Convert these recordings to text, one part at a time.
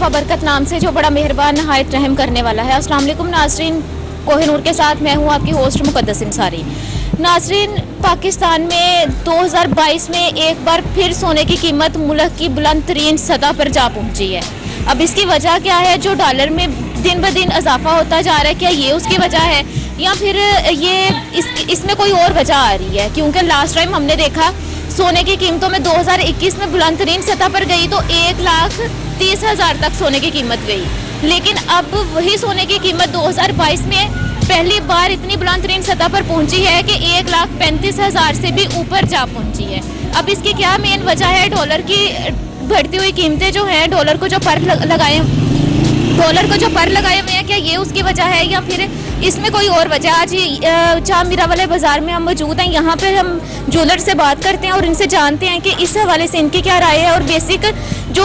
वफ़ा बरकत नाम से, जो बड़ा मेहरबान नहायत रहम करने वाला है। अस्सलाम वालेकुम नाज़रीन, कोहिनूर के साथ मैं हूँ आपकी होस्ट मुक़द्दस इंसारी। नाज़रीन, पाकिस्तान में 2022 में एक बार फिर सोने की कीमत मुल्क की बुलंद तरीन सतह पर जा पहुँची है। अब इसकी वजह क्या है? जो डॉलर में दिन ब दिन इजाफा होता जा रहा है, क्या ये उसकी वजह है या फिर इसमें कोई और वजह आ रही है? क्योंकि लास्ट टाइम हमने देखा सोने की कीमतों में 2021 में बुलंद तरीन सतह पर गई तो 1,30,000 तक सोने की कीमत गई, लेकिन अब वही सोने की कीमत 2022 में पहली बार इतनी बुलंद तरीन सतह पर पहुंची है कि 1,35,000 से भी ऊपर जा पहुंची है। अब इसकी क्या मेन वजह है? डॉलर की बढ़ती हुई कीमतें जो हैं, डॉलर को जो पर लगाए हुए हैं, क्या ये उसकी वजह है या फिर इसमें कोई और वजह? आज चामीरा वाले बाज़ार में हम मौजूद हैं। यहाँ पे हम ज्वेलर से बात करते हैं और इनसे जानते हैं कि इस हवाले से इनकी क्या राय है और बेसिक जो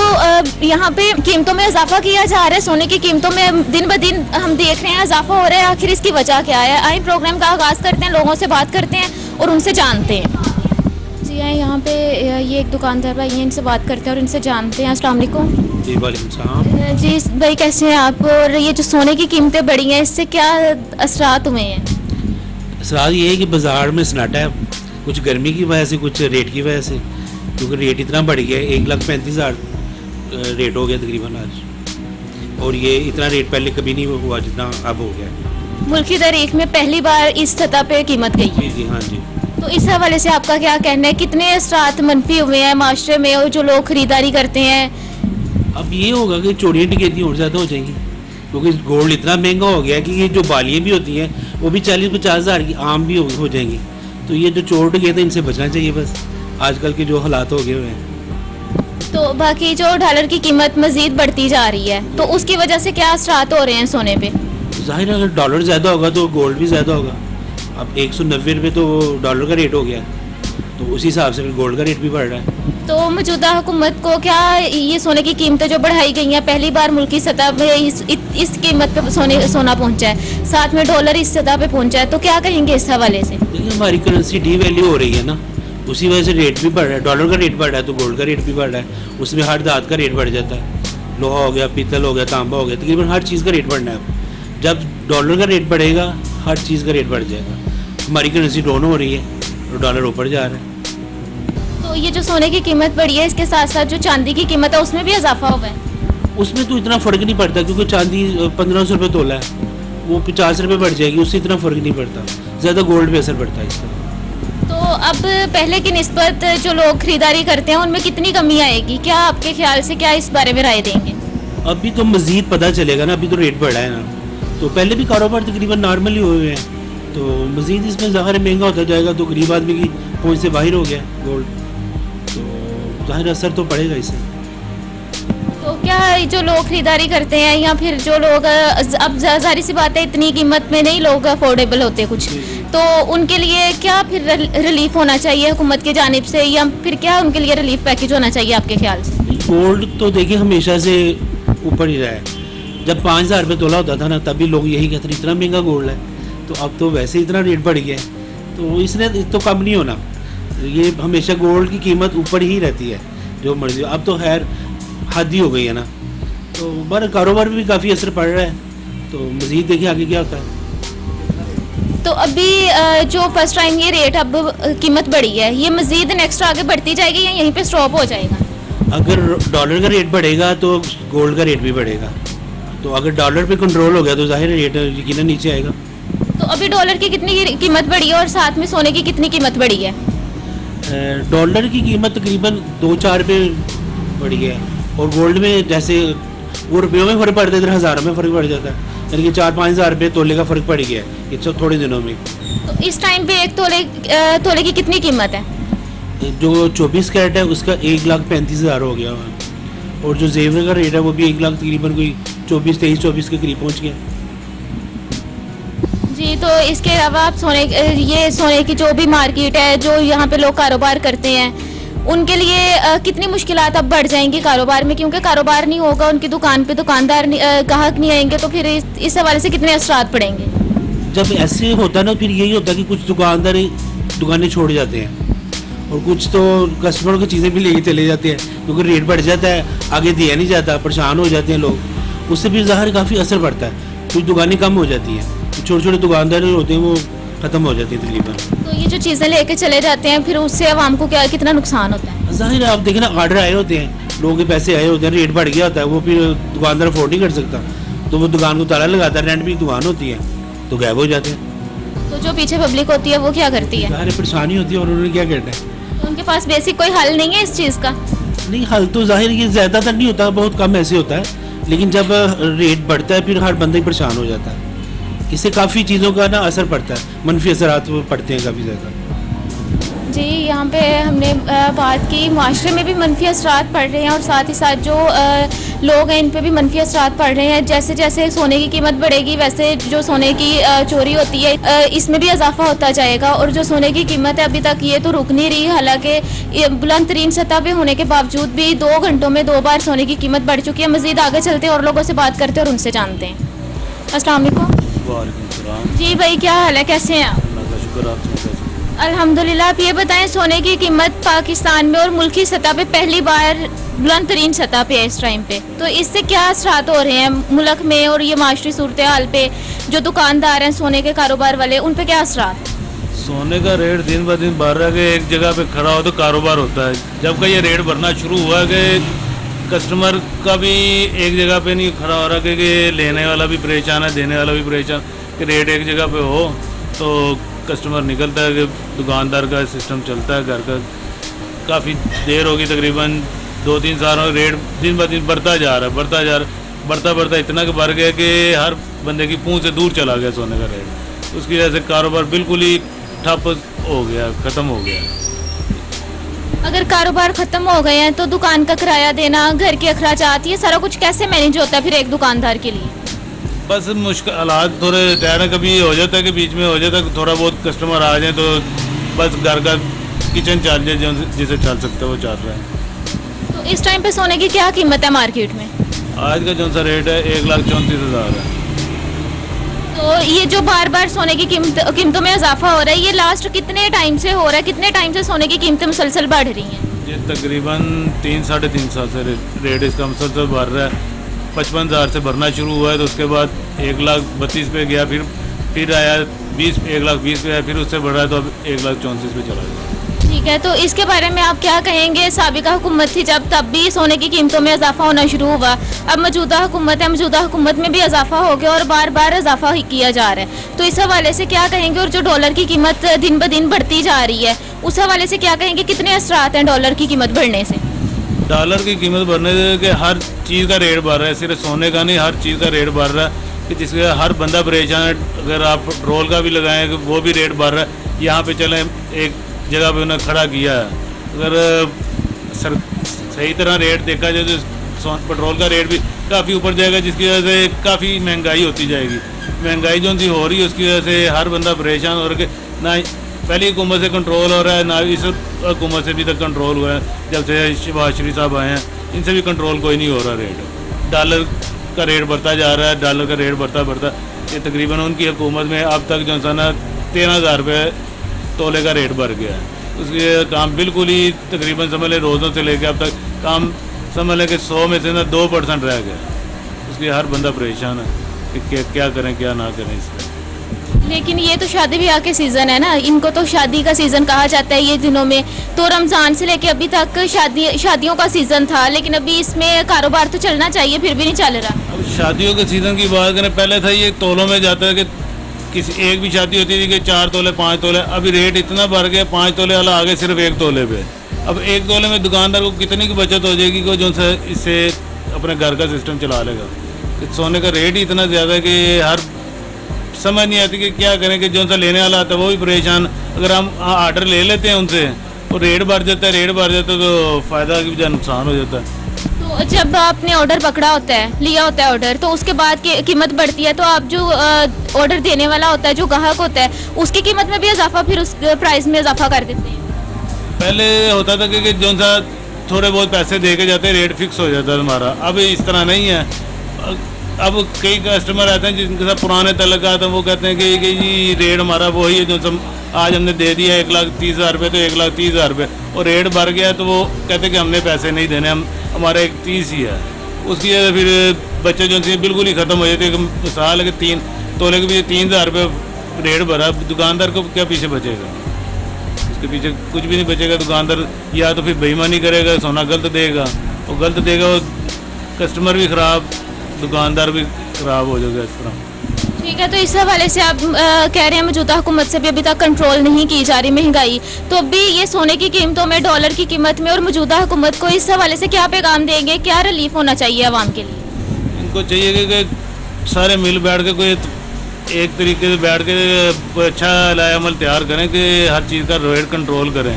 यहाँ पे कीमतों में इजाफा किया जा रहा है, सोने की कीमतों में दिन ब दिन हम देख रहे हैं इजाफा हो रहा है, आखिर इसकी वजह क्या है? आइए प्रोग्राम का आगाज़ करते हैं, लोगों से बात करते हैं और उनसे जानते हैं। जी आए, यहाँ पे ये एक दुकानदार भाई हैं, इनसे बात करते हैं और इनसे जानते हैं। अस्सलाम वालेकुम। जी वालेकुम सलाम। जी भाई, कैसे हैं आप? और ये जो सोने की कीमतें बढ़ी हैं, इससे क्या असरात हुए हैं? असरात ये है कि बाज़ार में सन्नाटा है, कुछ गर्मी की वजह से, कुछ रेट की वजह से, क्योंकि रेट इतना बढ़ गया है। 1,35,000 रेट हो गया तकरीबन आज, और ये इतना रेट पहले कभी नहीं हुआ जितना अब हो गया। मुल्क की तारीख में पहली बार इस सतह पे कीमत गई है। जी हाँ जी। तो इस हवाले से आपका क्या कहना है? कितने असरात मनफी हुए हैं माशरे में और जो लोग खरीदारी करते हैं? अब ये होगा कि चोरियाँ डकैती और ज़्यादा हो जाएंगी, क्योंकि गोल्ड इतना महंगा हो गया कि ये जो बालियाँ भी होती हैं वो भी 40-50 हज़ार की आम भी हो जाएंगी। तो ये जो चोर डकैते इनसे बचना चाहिए बस, आजकल के जो हालात हो गए हुए हैं। तो बाकी जो डॉलर की कीमत मजीद बढ़ती जा रही है, तो उसकी वजह से क्या असरात हो रहे हैं सोने पे? ज़ाहिर है, अगर डॉलर ज़्यादा होगा तो गोल्ड भी ज़्यादा होगा। अब 190 रुपये तो डॉलर का रेट हो गया, तो उसी हिसाब से गोल्ड का रेट भी बढ़ रहा है। तो मौजूदा हुकूमत को क्या ये सोने की कीमतें जो बढ़ाई गई हैं, पहली बार मुल्क की सतह पे इस कीमत पे सोना पहुंचा है, साथ में डॉलर इस सतह पे पहुंचा है, तो क्या कहेंगे इस हवाले से? देखिए, हमारी करेंसी डी वैल्यू हो रही है ना, उसी वजह से रेट भी बढ़ रहा है। डॉलर का रेट बढ़ रहा है तो गोल्ड का रेट भी बढ़ रहा है, उसमें हर धात का रेट बढ़ जाता है। लोहा हो गया, पीतल हो गया, तांबा हो गया, तकरीबन हर चीज़ का रेट बढ़ना है। जब डॉलर का रेट बढ़ेगा हर चीज़ का रेट बढ़ जाएगा। हमारी करेंसी डाउन हो रही है और डॉलर ऊपर जा रहा है। तो ये जो सोने की कीमत बढ़ी है, इसके साथ साथ जो चांदी की कीमत है उसमें भी इजाफा हुआ है? उसमें तो इतना फ़र्क नहीं पड़ता, क्योंकि चांदी 1500 रुपये तोला है, वो 50 रुपये बढ़ जाएगी, उससे इतना फ़र्क नहीं पड़ता। ज़्यादा गोल्ड पे असर पड़ता है इसका। तो अब पहले की निस्बत जो लोग खरीदारी करते हैं उनमें कितनी कमी आएगी? क्या आपके ख्याल से, क्या इस बारे में राय देंगे? अभी तो मज़ीद पता चलेगा ना, अभी तो रेट बढ़ा है ना, तो पहले भी कारोबार तकरीबन नॉर्मल ही हुए हैं, तो मज़ीद इसमें ज़ाहिर महंगा होता जाएगा, तो गरीब आदमी की पहुँच से बाहर हो गया गोल्ड, तो ज़ाहिर असर तो पड़ेगा इससे। तो क्या जो लोग खरीदारी करते हैं या फिर जो लोग अब जाहिर सी बात है इतनी कीमत में नहीं लोग अफोर्डेबल होते कुछ, तो उनके लिए क्या फिर रिलीफ होना चाहिए हुकूमत की जानिब से, या फिर क्या उनके लिए रिलीफ पैकेज होना चाहिए आपके ख्याल से? गोल्ड तो देखिए हमेशा से ऊपर ही रहा है। जब 5,000 रुपये तोला होता था ना, तभी लोग यही कहते थे इतना महंगा गोल्ड है, तो अब तो वैसे ही इतना रेट बढ़ गया है, तो इसने तो कम नहीं होना। ये हमेशा गोल्ड की कीमत ऊपर ही रहती है जो मर्जी। अब तो खैर हद ही हो गई है ना, तो पर कारोबार में भी काफ़ी असर पड़ रहा है, तो मज़ीद देखिए आगे क्या होता है। तो अभी जो फर्स्ट टाइम ये रेट अब कीमत बढ़ी है, ये मज़ीद नेक्स्ट आगे बढ़ती जाएगी या यहीं पे स्टॉप हो जाएगा? अगर डॉलर का रेट बढ़ेगा तो गोल्ड का रेट भी बढ़ेगा, तो अगर डॉलर पे कंट्रोल हो गया तो जाहिर रेट यकीनन नीचे आएगा। तो अभी डॉलर की कितनी कीमत बढ़ी है और साथ में सोने की कितनी कीमत बढ़ी है? डॉलर की कीमत तकरीबन 2-4 रुपये बढ़ी है, और गोल्ड में जैसे वो रुपयों में फ़र्क पड़ता है, इधर हज़ारों में फ़र्क पड़ जाता है, यानी कि 4-5 हज़ार रुपये तोले का फ़र्क पड़ गया है ये थोड़े दिनों में। तो इस टाइम पे एक तोले की कितनी कीमत है? जो 24 कैरेट है उसका 1,35,000 हो गया है, और जो जेवर का रेट है वो भी 1 लाख तकरीबन कोई 24 के करीब पहुंच गया। जी, तो इसके अलावा आप सोने की जो भी मार्केट है, जो यहाँ पे लोग कारोबार करते हैं, उनके लिए कितनी मुश्किलात अब बढ़ जाएंगी कारोबार में? क्योंकि कारोबार नहीं होगा, उनकी दुकान पे दुकानदार ग्राहक नहीं आएंगे, तो फिर इस हवाले से कितने असरात पड़ेंगे? जब ऐसे होता है ना, फिर यही होता है कि कुछ दुकानदार दुकानें छोड़ जाते हैं, और कुछ तो कस्टमरों की चीज़ें भी लेके चले जाते हैं क्योंकि रेट बढ़ जाता है, आगे दिया नहीं जाता, परेशान हो जाते हैं लोग। उससे भी ज़ाहिर काफ़ी असर पड़ता है, कुछ दुकानें कम हो जाती हैं, छोटे छोटे दुकानदार जो होते हैं वो ख़त्म हो जाती हैं तकरीबन। तो ये जो चीज़ें लेके चले जाते हैं फिर उससे आवाम को क्या कितना नुकसान होता है? ज़ाहिर है, आप देखें ना, ऑर्डर आए होते हैं, लोगों के पैसे आए होते हैं, रेट बढ़ गया होता है, वो फिर दुकानदार अफोर्ड नहीं कर सकता, तो वो दुकान को ताला लगाता है, रेंट भी दुकान होती है तो गायब हो जाते हैं। तो जो पीछे पब्लिक होती है वो क्या करती है? ज़ाहिर परेशानी होती है और उन्होंने क्या करना है। तो उनके पास बेसिक कोई हल नहीं है इस चीज़ का? नहीं, हल तो ज़ाहिर ये ज़्यादातर नहीं होता, बहुत कम ऐसे होता है, लेकिन जब रेट बढ़ता है फिर हर बंदा ही परेशान हो जाता है। इससे काफ़ी चीज़ों का ना असर पड़ता है, मनफी असरात पड़ते हैं काफ़ी ज़्यादा। जी, यहाँ पे हमने बात की, माशरे में भी मनफी असरात पड़ रहे हैं और साथ ही साथ जो लोग हैं इन पे भी मनफी असरात पड़ रहे हैं। जैसे जैसे सोने की कीमत बढ़ेगी वैसे जो सोने की चोरी होती है इसमें भी इजाफा होता जाएगा। और जो सोने की कीमत है अभी तक ये तो रुक नहीं रही, हालांकि ये बुलंद तरीन सतह पे होने के बावजूद भी 2 घंटों में 2 बार सोने की कीमत बढ़ चुकी है। मज़ीद आगे चलते हैं और लोगों से बात करते हैं और उनसे जानते हैं। अस्सलाम वालेकुम। वालेकुम सलाम। जी भाई, क्या हाल है, कैसे हैं आप? अल्लाह का शुक्र, आप सुनाइए। अल्हम्दुलिल्लाह। आप ये बताएं, सोने की कीमत पाकिस्तान में और मुल्की सतह पे पहली बार बुलंद तरीन सतह पे है इस टाइम पे, तो इससे क्या असरात हो रहे हैं मुल्क में और ये माशरी सूरत हाल पे? जो दुकानदार हैं सोने के कारोबार वाले, उन पे क्या असरात? सोने का रेट दिन ब दिन बढ़ रहा है कि एक जगह पे खड़ा हो तो कारोबार होता है। जब का ये रेट बढ़ना शुरू हुआ कि कस्टमर का भी एक जगह पे नहीं खड़ा हो रहा कि लेने वाला भी परेशान है, देने वाला भी परेशान, कि रेट एक जगह पे हो तो कस्टमर निकलता है, कि दुकानदार का सिस्टम चलता है घर का। काफ़ी देर होगी, तकरीबन 2-3 साल हो, रेट दिन ब दिन बढ़ता जा रहा है, बढ़ता इतना कि बढ़ गया कि हर बंदे की पूंछ से दूर चला गया सोने का रेट। उसकी वजह से कारोबार बिल्कुल ही ठप हो गया, ख़त्म हो गया। अगर कारोबार ख़त्म हो गए हैं तो दुकान का किराया देना, घर के अखराजात, ये सारा कुछ कैसे मैनेज होता है फिर एक दुकानदार के लिए? बस मुश्किल हालात थोड़े टहरा, कभी हो जाता है कि बीच में हो जाता है कि थोड़ा बहुत कस्टमर आ जाए तो बस घर का किचन चल जाए, जो जिसे चल सकता है वो चल रहा है। तो इस टाइम पे सोने की क्या कीमत है मार्केट में? आज का जो सा रेट है 1,34,000 है। तो ये जो बार बार सोने की कीमतों में इजाफा हो रहा है, ये लास्ट कितने टाइम से हो रहा है? कितने टाइम से सोने की कीमतें मुसलसल बढ़ रही हैं? ये तकरीबन 3-3.5 साल से रेट इसका मुसलसल बढ़ रहा है। 55,000 से भरना शुरू हुआ है तो उसके बाद 1,32,000 पे गया, फिर आया 1,20,000 पे आया, फिर उससे बढ़ा तो अब 1,34,000 पे चला गया। ठीक है, तो इसके बारे में आप क्या कहेंगे? साबिका हुकूमत थी जब, तब भी सोने की कीमतों में इजाफा होना शुरू हुआ। अब मौजूदा हुकूमत है, मौजूदा हुकूमत में भी इजाफा हो गया और बार बार इजाफा ही किया जा रहा है, तो इस हवाले से क्या कहेंगे? और जो डॉलर की कीमत दिन ब दिन बढ़ती जा रही है, उस हवाले से क्या कहेंगे? कितने असरात हैं डॉलर की कीमत बढ़ने से? डॉलर की कीमत बढ़ने से कि हर चीज़ का रेट बढ़ रहा है, सिर्फ सोने का नहीं, हर चीज़ का रेट बढ़ रहा है कि जिसके हर बंदा परेशान है। अगर आप पेट्रोल का भी लगाएं कि वो भी रेट बढ़ रहा है। यहाँ पे चलें, एक जगह पे उन्हें खड़ा किया है, अगर सही तरह रेट देखा जाए तो पेट्रोल का रेट भी काफ़ी ऊपर जाएगा, जिसकी वजह से काफ़ी महंगाई होती जाएगी। महंगाई जो सी हो रही है उसकी वजह से हर बंदा परेशान हो रहा है। ना पहली हुकूमत से कंट्रोल हो रहा है, ना इस हुकूमत से भी तक कंट्रोल हुआ है। जब से शहबाज शरीफ साहब आए हैं इनसे भी कंट्रोल कोई नहीं हो रहा। रेट डॉलर का रेट बढ़ता जा रहा है, डॉलर का रेट बढ़ता ये तकरीबन उनकी हुकूमत में अब तक जो है ना 13,000 रुपये तोले का रेट बढ़ गया है। उसके काम बिल्कुल ही तकरीबन समझ लें रोज़ों से लेकर अब तक काम समझ लें कि 100 में से ना 2% रह गया। उसके हर बंदा परेशान है कि क्या करें क्या ना करें इसमें। लेकिन ये तो शादी ब्याह के सीज़न है ना, इनको तो शादी का सीज़न कहा जाता है ये दिनों में। तो रमज़ान से लेके अभी तक शादियों का सीज़न था, लेकिन अभी इसमें कारोबार तो चलना चाहिए, फिर भी नहीं चल रहा। अब शादियों के सीज़न की बात करें, पहले था ये तोलों में जाता है कि किसी एक भी शादी होती थी कि 4 तोले 5 तोले, अभी रेट इतना बढ़ गया 5 तोले वाला आ गया सिर्फ 1 तोले पे। अब 1 तोले में दुकानदार को कितनी की बचत हो जाएगी कि जो सा इससे अपने घर का सिस्टम चला लेगा। सोने का रेट ही इतना ज़्यादा है कि हर समझ नहीं आती कि क्या करें, कि जो सा लेने वाला आता है वो भी परेशान। अगर हम आर्डर ले लेते हैं उनसे और रेट बढ़ जाता है तो फ़ायदा की बजाय नुकसान हो जाता है। तो जब आपने ऑर्डर पकड़ा होता है, लिया होता है ऑर्डर, तो उसके बाद की कीमत बढ़ती है, तो आप जो ऑर्डर देने वाला होता है, जो ग्राहक होता है, उसकी कीमत में भी इजाफा, फिर उस प्राइस में इजाफा कर देते हैं। पहले होता था कि जो सा थोड़े बहुत पैसे दे के जाते रेट फिक्स हो जाता है हमारा। अब इस तरह नहीं है, अब कई कस्टमर आते हैं जिनके साथ पुराने तल्लुकात हैं, वो कहते हैं कि जी रेट हमारा वही है जो आज हमने दे दिया 1,30,000 रुपये, तो 1,30,000 रुपये और रेट बढ़ गया तो वो कहते हैं कि हमने पैसे नहीं देने, हम हमारा 1,30 ही है। उसकी वजह से फिर बच्चे जो थे बिल्कुल ही ख़त्म हो जाते। एक मिसाल है कि 3 तोले के पीछे 3,000 रुपये रेट भरा, दुकानदार को क्या पीछे बचेगा? उसके पीछे कुछ भी नहीं बचेगा। दुकानदार या तो फिर बेईमानी करेगा, सोना गलत देगा, और गलत देगा वो कस्टमर भी ख़राब, दुकानदार भी ख़राब हो जाएगा इस तरह। ठीक है, तो इस हवाले से आप कह रहे हैं मौजूदा हुकूमत से भी अभी तक कंट्रोल नहीं की जा रही महंगाई, तो अभी ये सोने की कीमतों में, डॉलर की कीमत में और मौजूदा हुकूमत को इस हवाले से क्या पैगाम देंगे, क्या रिलीफ होना चाहिए आवाम के लिए? इनको चाहिए कि सारे मिल बैठ के कोई एक तरीके से बैठ के कोई अच्छा लाएअमल तैयार करें कि हर चीज़ का रेट कंट्रोल करें।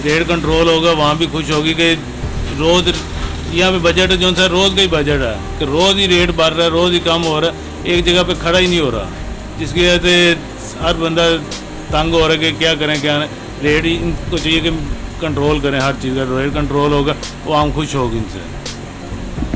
रेट कंट्रोल होगा, वहाँ भी खुश होगी कि रोज़ यहाँ पे बजट जो सा रोज़ का ही बजट है कि रोज़ ही रेट बढ़ रहा है, रोज़ ही कम हो रहा है, एक जगह पे खड़ा ही नहीं हो रहा, जिसकी वजह से हर बंदा तंग हो रहा है कि क्या करें क्या नहीं। रेट ही इनको चाहिए कि कंट्रोल करें, हर चीज़ का रेट कंट्रोल होगा, वो आम खुश होगी इनसे।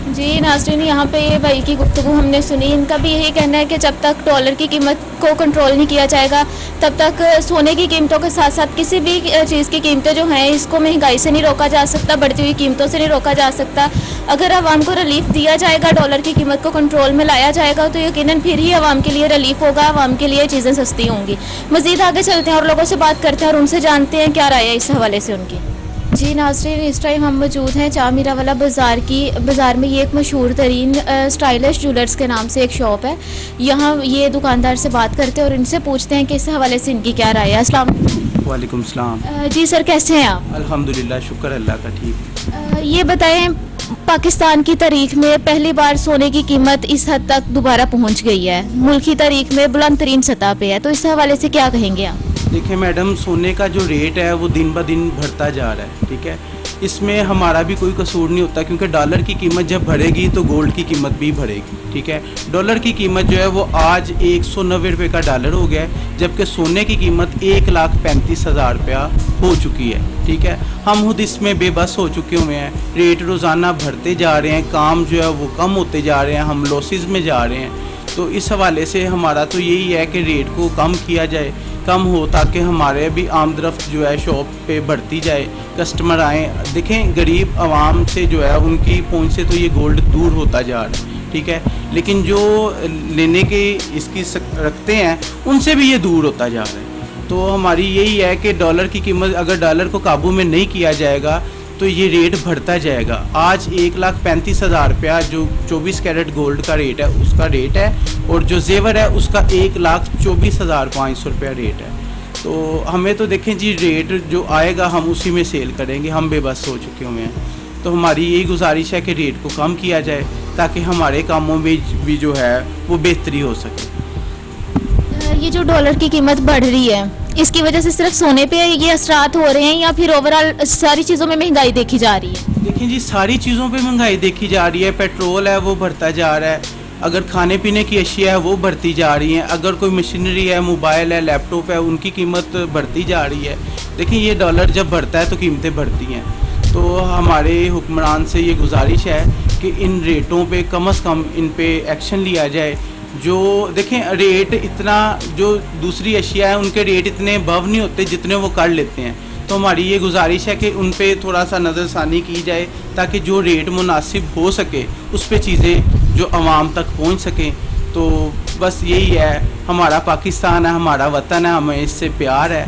जी नाज़रीन, यहाँ पे ये भाई की गुफ्तगू हमने सुनी, इनका भी यही कहना है कि जब तक डॉलर की कीमत को कंट्रोल नहीं किया जाएगा तब तक सोने की कीमतों के साथ साथ किसी भी चीज़ की कीमतें जो हैं इसको महंगाई से नहीं रोका जा सकता, बढ़ती हुई कीमतों से नहीं रोका जा सकता। अगर आवाम को रिलीफ दिया जाएगा, डॉलर की कीमत को कंट्रोल में लाया जाएगा, तो यकीनन फिर ही आवाम के लिए रिलीफ होगा, आवाम के लिए चीज़ें सस्ती होंगी। मज़ीद आगे चलते हैं और लोगों से बात करते हैं और उनसे जानते हैं क्या राय है इस हवाले से उनकी। जी नाज़रीन, इस टाइम हम मौजूद हैं चामीरा वाला बाज़ार में। ये एक मशहूर तरीन स्टाइलिश ज्वेलर्स के नाम से एक शॉप है। यहाँ ये दुकानदार से बात करते हैं और इनसे पूछते हैं कि इस हवाले से इनकी क्या राय है। अस्सलाम वालेकुम सलाम। जी सर, कैसे हैं आप? अल्हम्दुलिल्लाह, शुक्र अल्लाह का, ठीक। ये बताएं, पाकिस्तान की तारीख में पहली बार सोने की कीमत इस हद तक दोबारा पहुँच गई है, मुल्क की तारीख में बुलंद तरीन सतह पे है, तो इस हवाले से क्या कहेंगे आप? देखिए मैडम, सोने का जो रेट है वो दिन ब दिन बढ़ता जा रहा है, ठीक है। इसमें हमारा भी कोई कसूर नहीं होता, क्योंकि डॉलर की कीमत जब बढ़ेगी तो गोल्ड की कीमत भी बढ़ेगी, ठीक है। डॉलर की कीमत जो है वो आज 190 रुपये का डॉलर हो गया है, जबकि सोने की कीमत 1,35,000 रुपया हो चुकी है, ठीक है। हम खुद इसमें बेबस हो चुके हुए हैं, रेट रोज़ाना बढ़ते जा रहे हैं, काम जो है वो कम होते जा रहे हैं, हम लॉसेस में जा रहे हैं। तो इस हवाले से हमारा तो यही है कि रेट को कम किया जाए, कम हो, ताकि हमारे भी आमदरफ्त जो है शॉप पे बढ़ती जाए, कस्टमर आएँ। देखें, गरीब आवाम से जो है उनकी पहुंच से तो ये गोल्ड दूर होता जा रहा है, ठीक है, लेकिन जो लेने के इसकी रखते हैं उनसे भी ये दूर होता जा रहा है। तो हमारी यही है कि डॉलर की कीमत, अगर डॉलर को काबू में नहीं किया जाएगा तो ये रेट बढ़ता जाएगा। आज 1,35,000 रुपया जो 24 कैरेट गोल्ड का रेट है उसका रेट है, और जो जेवर है उसका 1,24,500 रुपया रेट है। तो हमें तो देखें जी, रेट जो आएगा हम उसी में सेल करेंगे, हम बेबस हो चुके हुए हैं। तो हमारी यही गुजारिश है कि रेट को कम किया जाए ताकि हमारे कामों में भी जो है वो बेहतरी हो सके। ये जो डॉलर की कीमत बढ़ रही है, इसकी वजह से सिर्फ सोने पे ये असरात हो रहे हैं या फिर ओवरऑल सारी चीज़ों में महंगाई देखी जा रही है? देखिए जी, सारी चीज़ों पे महंगाई देखी जा रही है। पेट्रोल है वो बढ़ता जा रहा है, अगर खाने पीने की अशिया है वो बढ़ती जा रही हैं, अगर कोई मशीनरी है, मोबाइल है, लैपटॉप है, उनकी कीमत बढ़ती जा रही है। देखिए, ये डॉलर जब बढ़ता है तो कीमतें बढ़ती हैं। तो हमारे हुक्मरान से ये गुजारिश है कि इन रेटों पे कम से कम इन पे एक्शन लिया जाए। जो देखें, रेट इतना, जो दूसरी अशिया है उनके रेट इतने बव नहीं होते जितने वो कर लेते हैं। तो हमारी ये गुजारिश है कि उन पे थोड़ा सा नज़रसानी की जाए ताकि जो रेट मुनासिब हो सके उस पे चीज़ें जो आवाम तक पहुंच सकें। तो बस यही है, हमारा पाकिस्तान है, हमारा वतन है, हमें इससे प्यार है,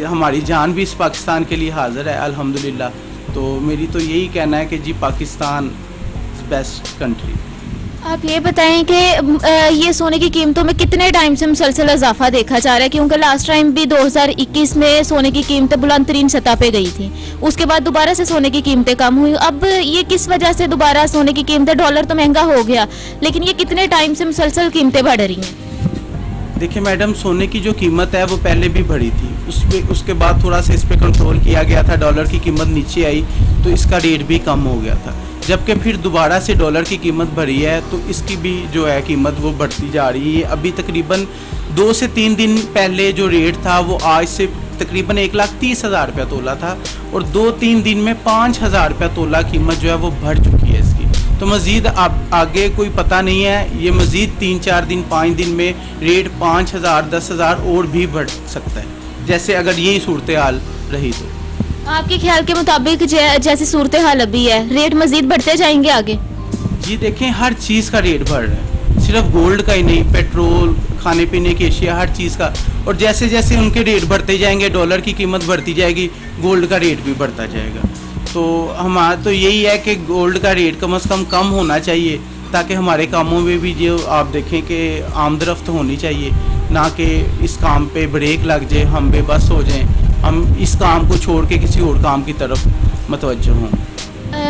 हमारी जान भी इस पाकिस्तान के लिए हाजिर है अल्हम्दुलिल्लाह। तो मेरी तो यही कहना है कि जी, पाकिस्तान इज़ बेस्ट कंट्री। आप ये बताएं कि ये सोने की कीमतों में कितने टाइम से मुसलसल इजाफा देखा जा रहा है, क्योंकि लास्ट टाइम भी 2021 में सोने की कीमतें बुलंद तरीन सतह पे गई थी, उसके बाद दोबारा से सोने की कीमतें कम हुई। अब ये किस वजह से दोबारा सोने की कीमतें, डॉलर तो महंगा हो गया लेकिन ये कितने टाइम से मुसलसल कीमतें बढ़ रही हैं? देखिए मैडम, सोने की जो कीमत है वो पहले भी बढ़ी थी, उसके बाद थोड़ा सा इस पर कंट्रोल किया गया था, डॉलर की कीमत नीचे आई तो इसका रेट भी कम हो गया था। जबकि फिर दोबारा से डॉलर की कीमत बढ़ी है तो इसकी भी जो है कीमत वो बढ़ती जा रही है। अभी तकरीबन 2 से 3 दिन पहले जो रेट था वो आज से तकरीबन 1,30,000 रुपया तोला था, और 2-3 दिन में 5,000 रुपया तोला कीमत जो है वो बढ़ चुकी है इसकी। तो मज़ीद आगे कोई पता नहीं है, ये मज़ीद 3-4 दिन 5 दिन में रेट 5,000 10,000 और भी बढ़ सकता है, जैसे अगर यही सूरत हाल रही तो। आपके ख्याल के मुताबिक जैसी सूरत हाल अभी है, रेट मजीद बढ़ते जाएंगे आगे? जी देखें, हर चीज़ का रेट बढ़ रहा है, सिर्फ गोल्ड का ही नहीं, पेट्रोल, खाने पीने की अशिया, हर चीज़ का। और जैसे जैसे उनके रेट बढ़ते जाएंगे, डॉलर की कीमत बढ़ती जाएगी, गोल्ड का रेट भी बढ़ता जाएगा। तो हमारा तो यही है कि गोल्ड का रेट कम से कम होना चाहिए, ताकि हमारे कामों में भी जो आप देखें कि आमदरफ्त होनी चाहिए, ना कि इस काम पे ब्रेक लग जाए, हम बेबस हो जाएं, हम इस काम को छोड़ के किसी और काम की तरफ मतवज्जो हों।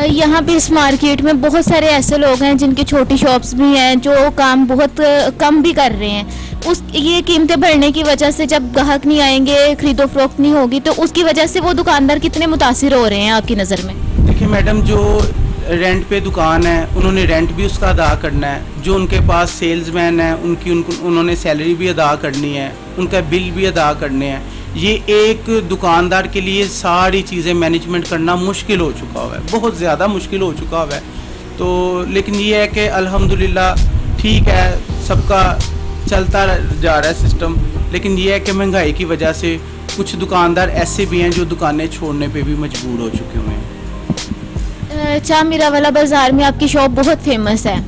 यहाँ पे इस मार्केट में बहुत सारे ऐसे लोग हैं जिनकी छोटी शॉप्स भी हैं, जो काम बहुत कम भी कर रहे हैं। ये कीमतें बढ़ने की वजह से जब ग्राहक नहीं आएंगे, खरीदो फरोख्त नहीं होगी, तो उसकी वजह से वो दुकानदार कितने मुतासिर हो रहे हैं आपकी नज़र में? देखिए मैडम, जो रेंट पे दुकान है उन्होंने रेंट भी उसका अदा करना है, जो उनके पास सेल्समैन है उन्होंने सैलरी भी अदा करनी है, उनका बिल भी अदा करने हैं। ये एक दुकानदार के लिए सारी चीज़ें मैनेजमेंट करना मुश्किल हो चुका हुआ है, बहुत ज़्यादा मुश्किल हो चुका हुआ है। तो लेकिन ये है कि अल्हम्दुलिल्लाह ठीक है, सबका चलता जा रहा है सिस्टम, लेकिन ये है कि महंगाई की वजह से कुछ दुकानदार ऐसे भी हैं जो दुकानें छोड़ने पे भी मजबूर हो चुके हुए हैं। चामीरा वाला बाज़ार में आपकी शॉप बहुत फेमस है,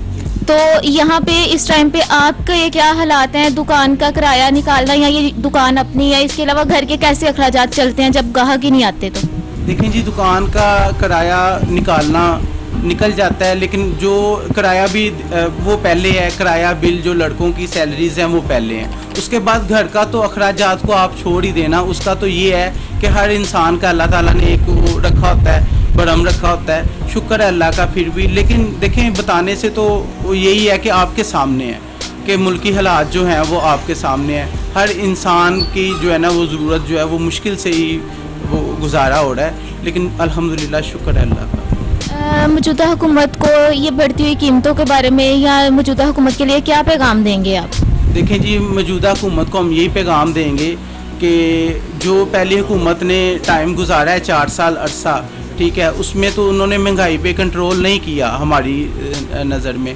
तो यहाँ पे इस टाइम पे आपके ये क्या हालात हैं? दुकान का किराया निकालना, या ये दुकान अपनी है, इसके अलावा घर के कैसे अखराजात चलते हैं जब ग्राहक ही नहीं आते? तो देखें जी, दुकान का किराया निकल जाता है, लेकिन जो किराया भी वो पहले है, किराया बिल जो लड़कों की सैलरीज हैं वो पहले हैं, उसके बाद घर का तो अखराजात को आप छोड़ ही देना। उसका तो ये है कि हर इंसान का अल्लाह ताला ने एक वो रखा होता है, बरम रखा होता है, शुक्र है अल्लाह का फिर भी। लेकिन देखें, बताने से तो वो यही है कि आपके सामने है कि मुल्की हालात जो हैं वो आपके सामने है, हर इंसान की जो है ना वो ज़रूरत जो है वो मुश्किल से ही वो गुजारा हो रहा है, लेकिन अल्हम्दुलिल्लाह शुक्र है अल्लाह का। मौजूदा हुकूमत को ये बढ़ती हुई कीमतों के बारे में, या मौजूदा हुकूमत के लिए क्या पैगाम देंगे आप? देखें जी, मौजूदा हुकूमत को हम यही पैगाम देंगे कि जो पहली हुकूमत ने टाइम गुजारा है 4 साल अरसा, ठीक है, उसमें तो उन्होंने महंगाई पे कंट्रोल नहीं किया हमारी नज़र में।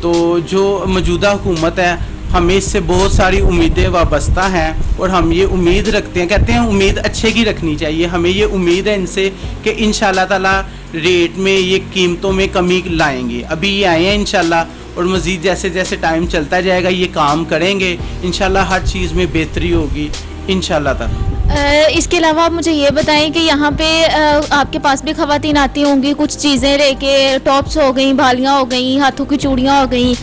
तो जो मौजूदा हुकूमत है, हमें इससे बहुत सारी उम्मीदें वाबस्ता हैं और हम ये उम्मीद रखते हैं, कहते हैं उम्मीद अच्छे की रखनी चाहिए। हमें ये उम्मीद है इनसे कि इंशाल्लाह ताला रेट में ये कीमतों में कमी लाएंगे। अभी ये आए हैं इंशाल्लाह, और मज़ीद जैसे जैसे टाइम चलता जाएगा ये काम करेंगे, इंशाल्लाह हर चीज़ में बेहतरी होगी इंशाल्लाह ताला। इसके अलावा आप मुझे ये बताएं कि यहाँ पे आपके पास भी ख़वातीन आती होंगी कुछ चीज़ें लेके, टॉप्स हो गई, बालियाँ हो गई, हाथों की चूड़ियाँ हो गई।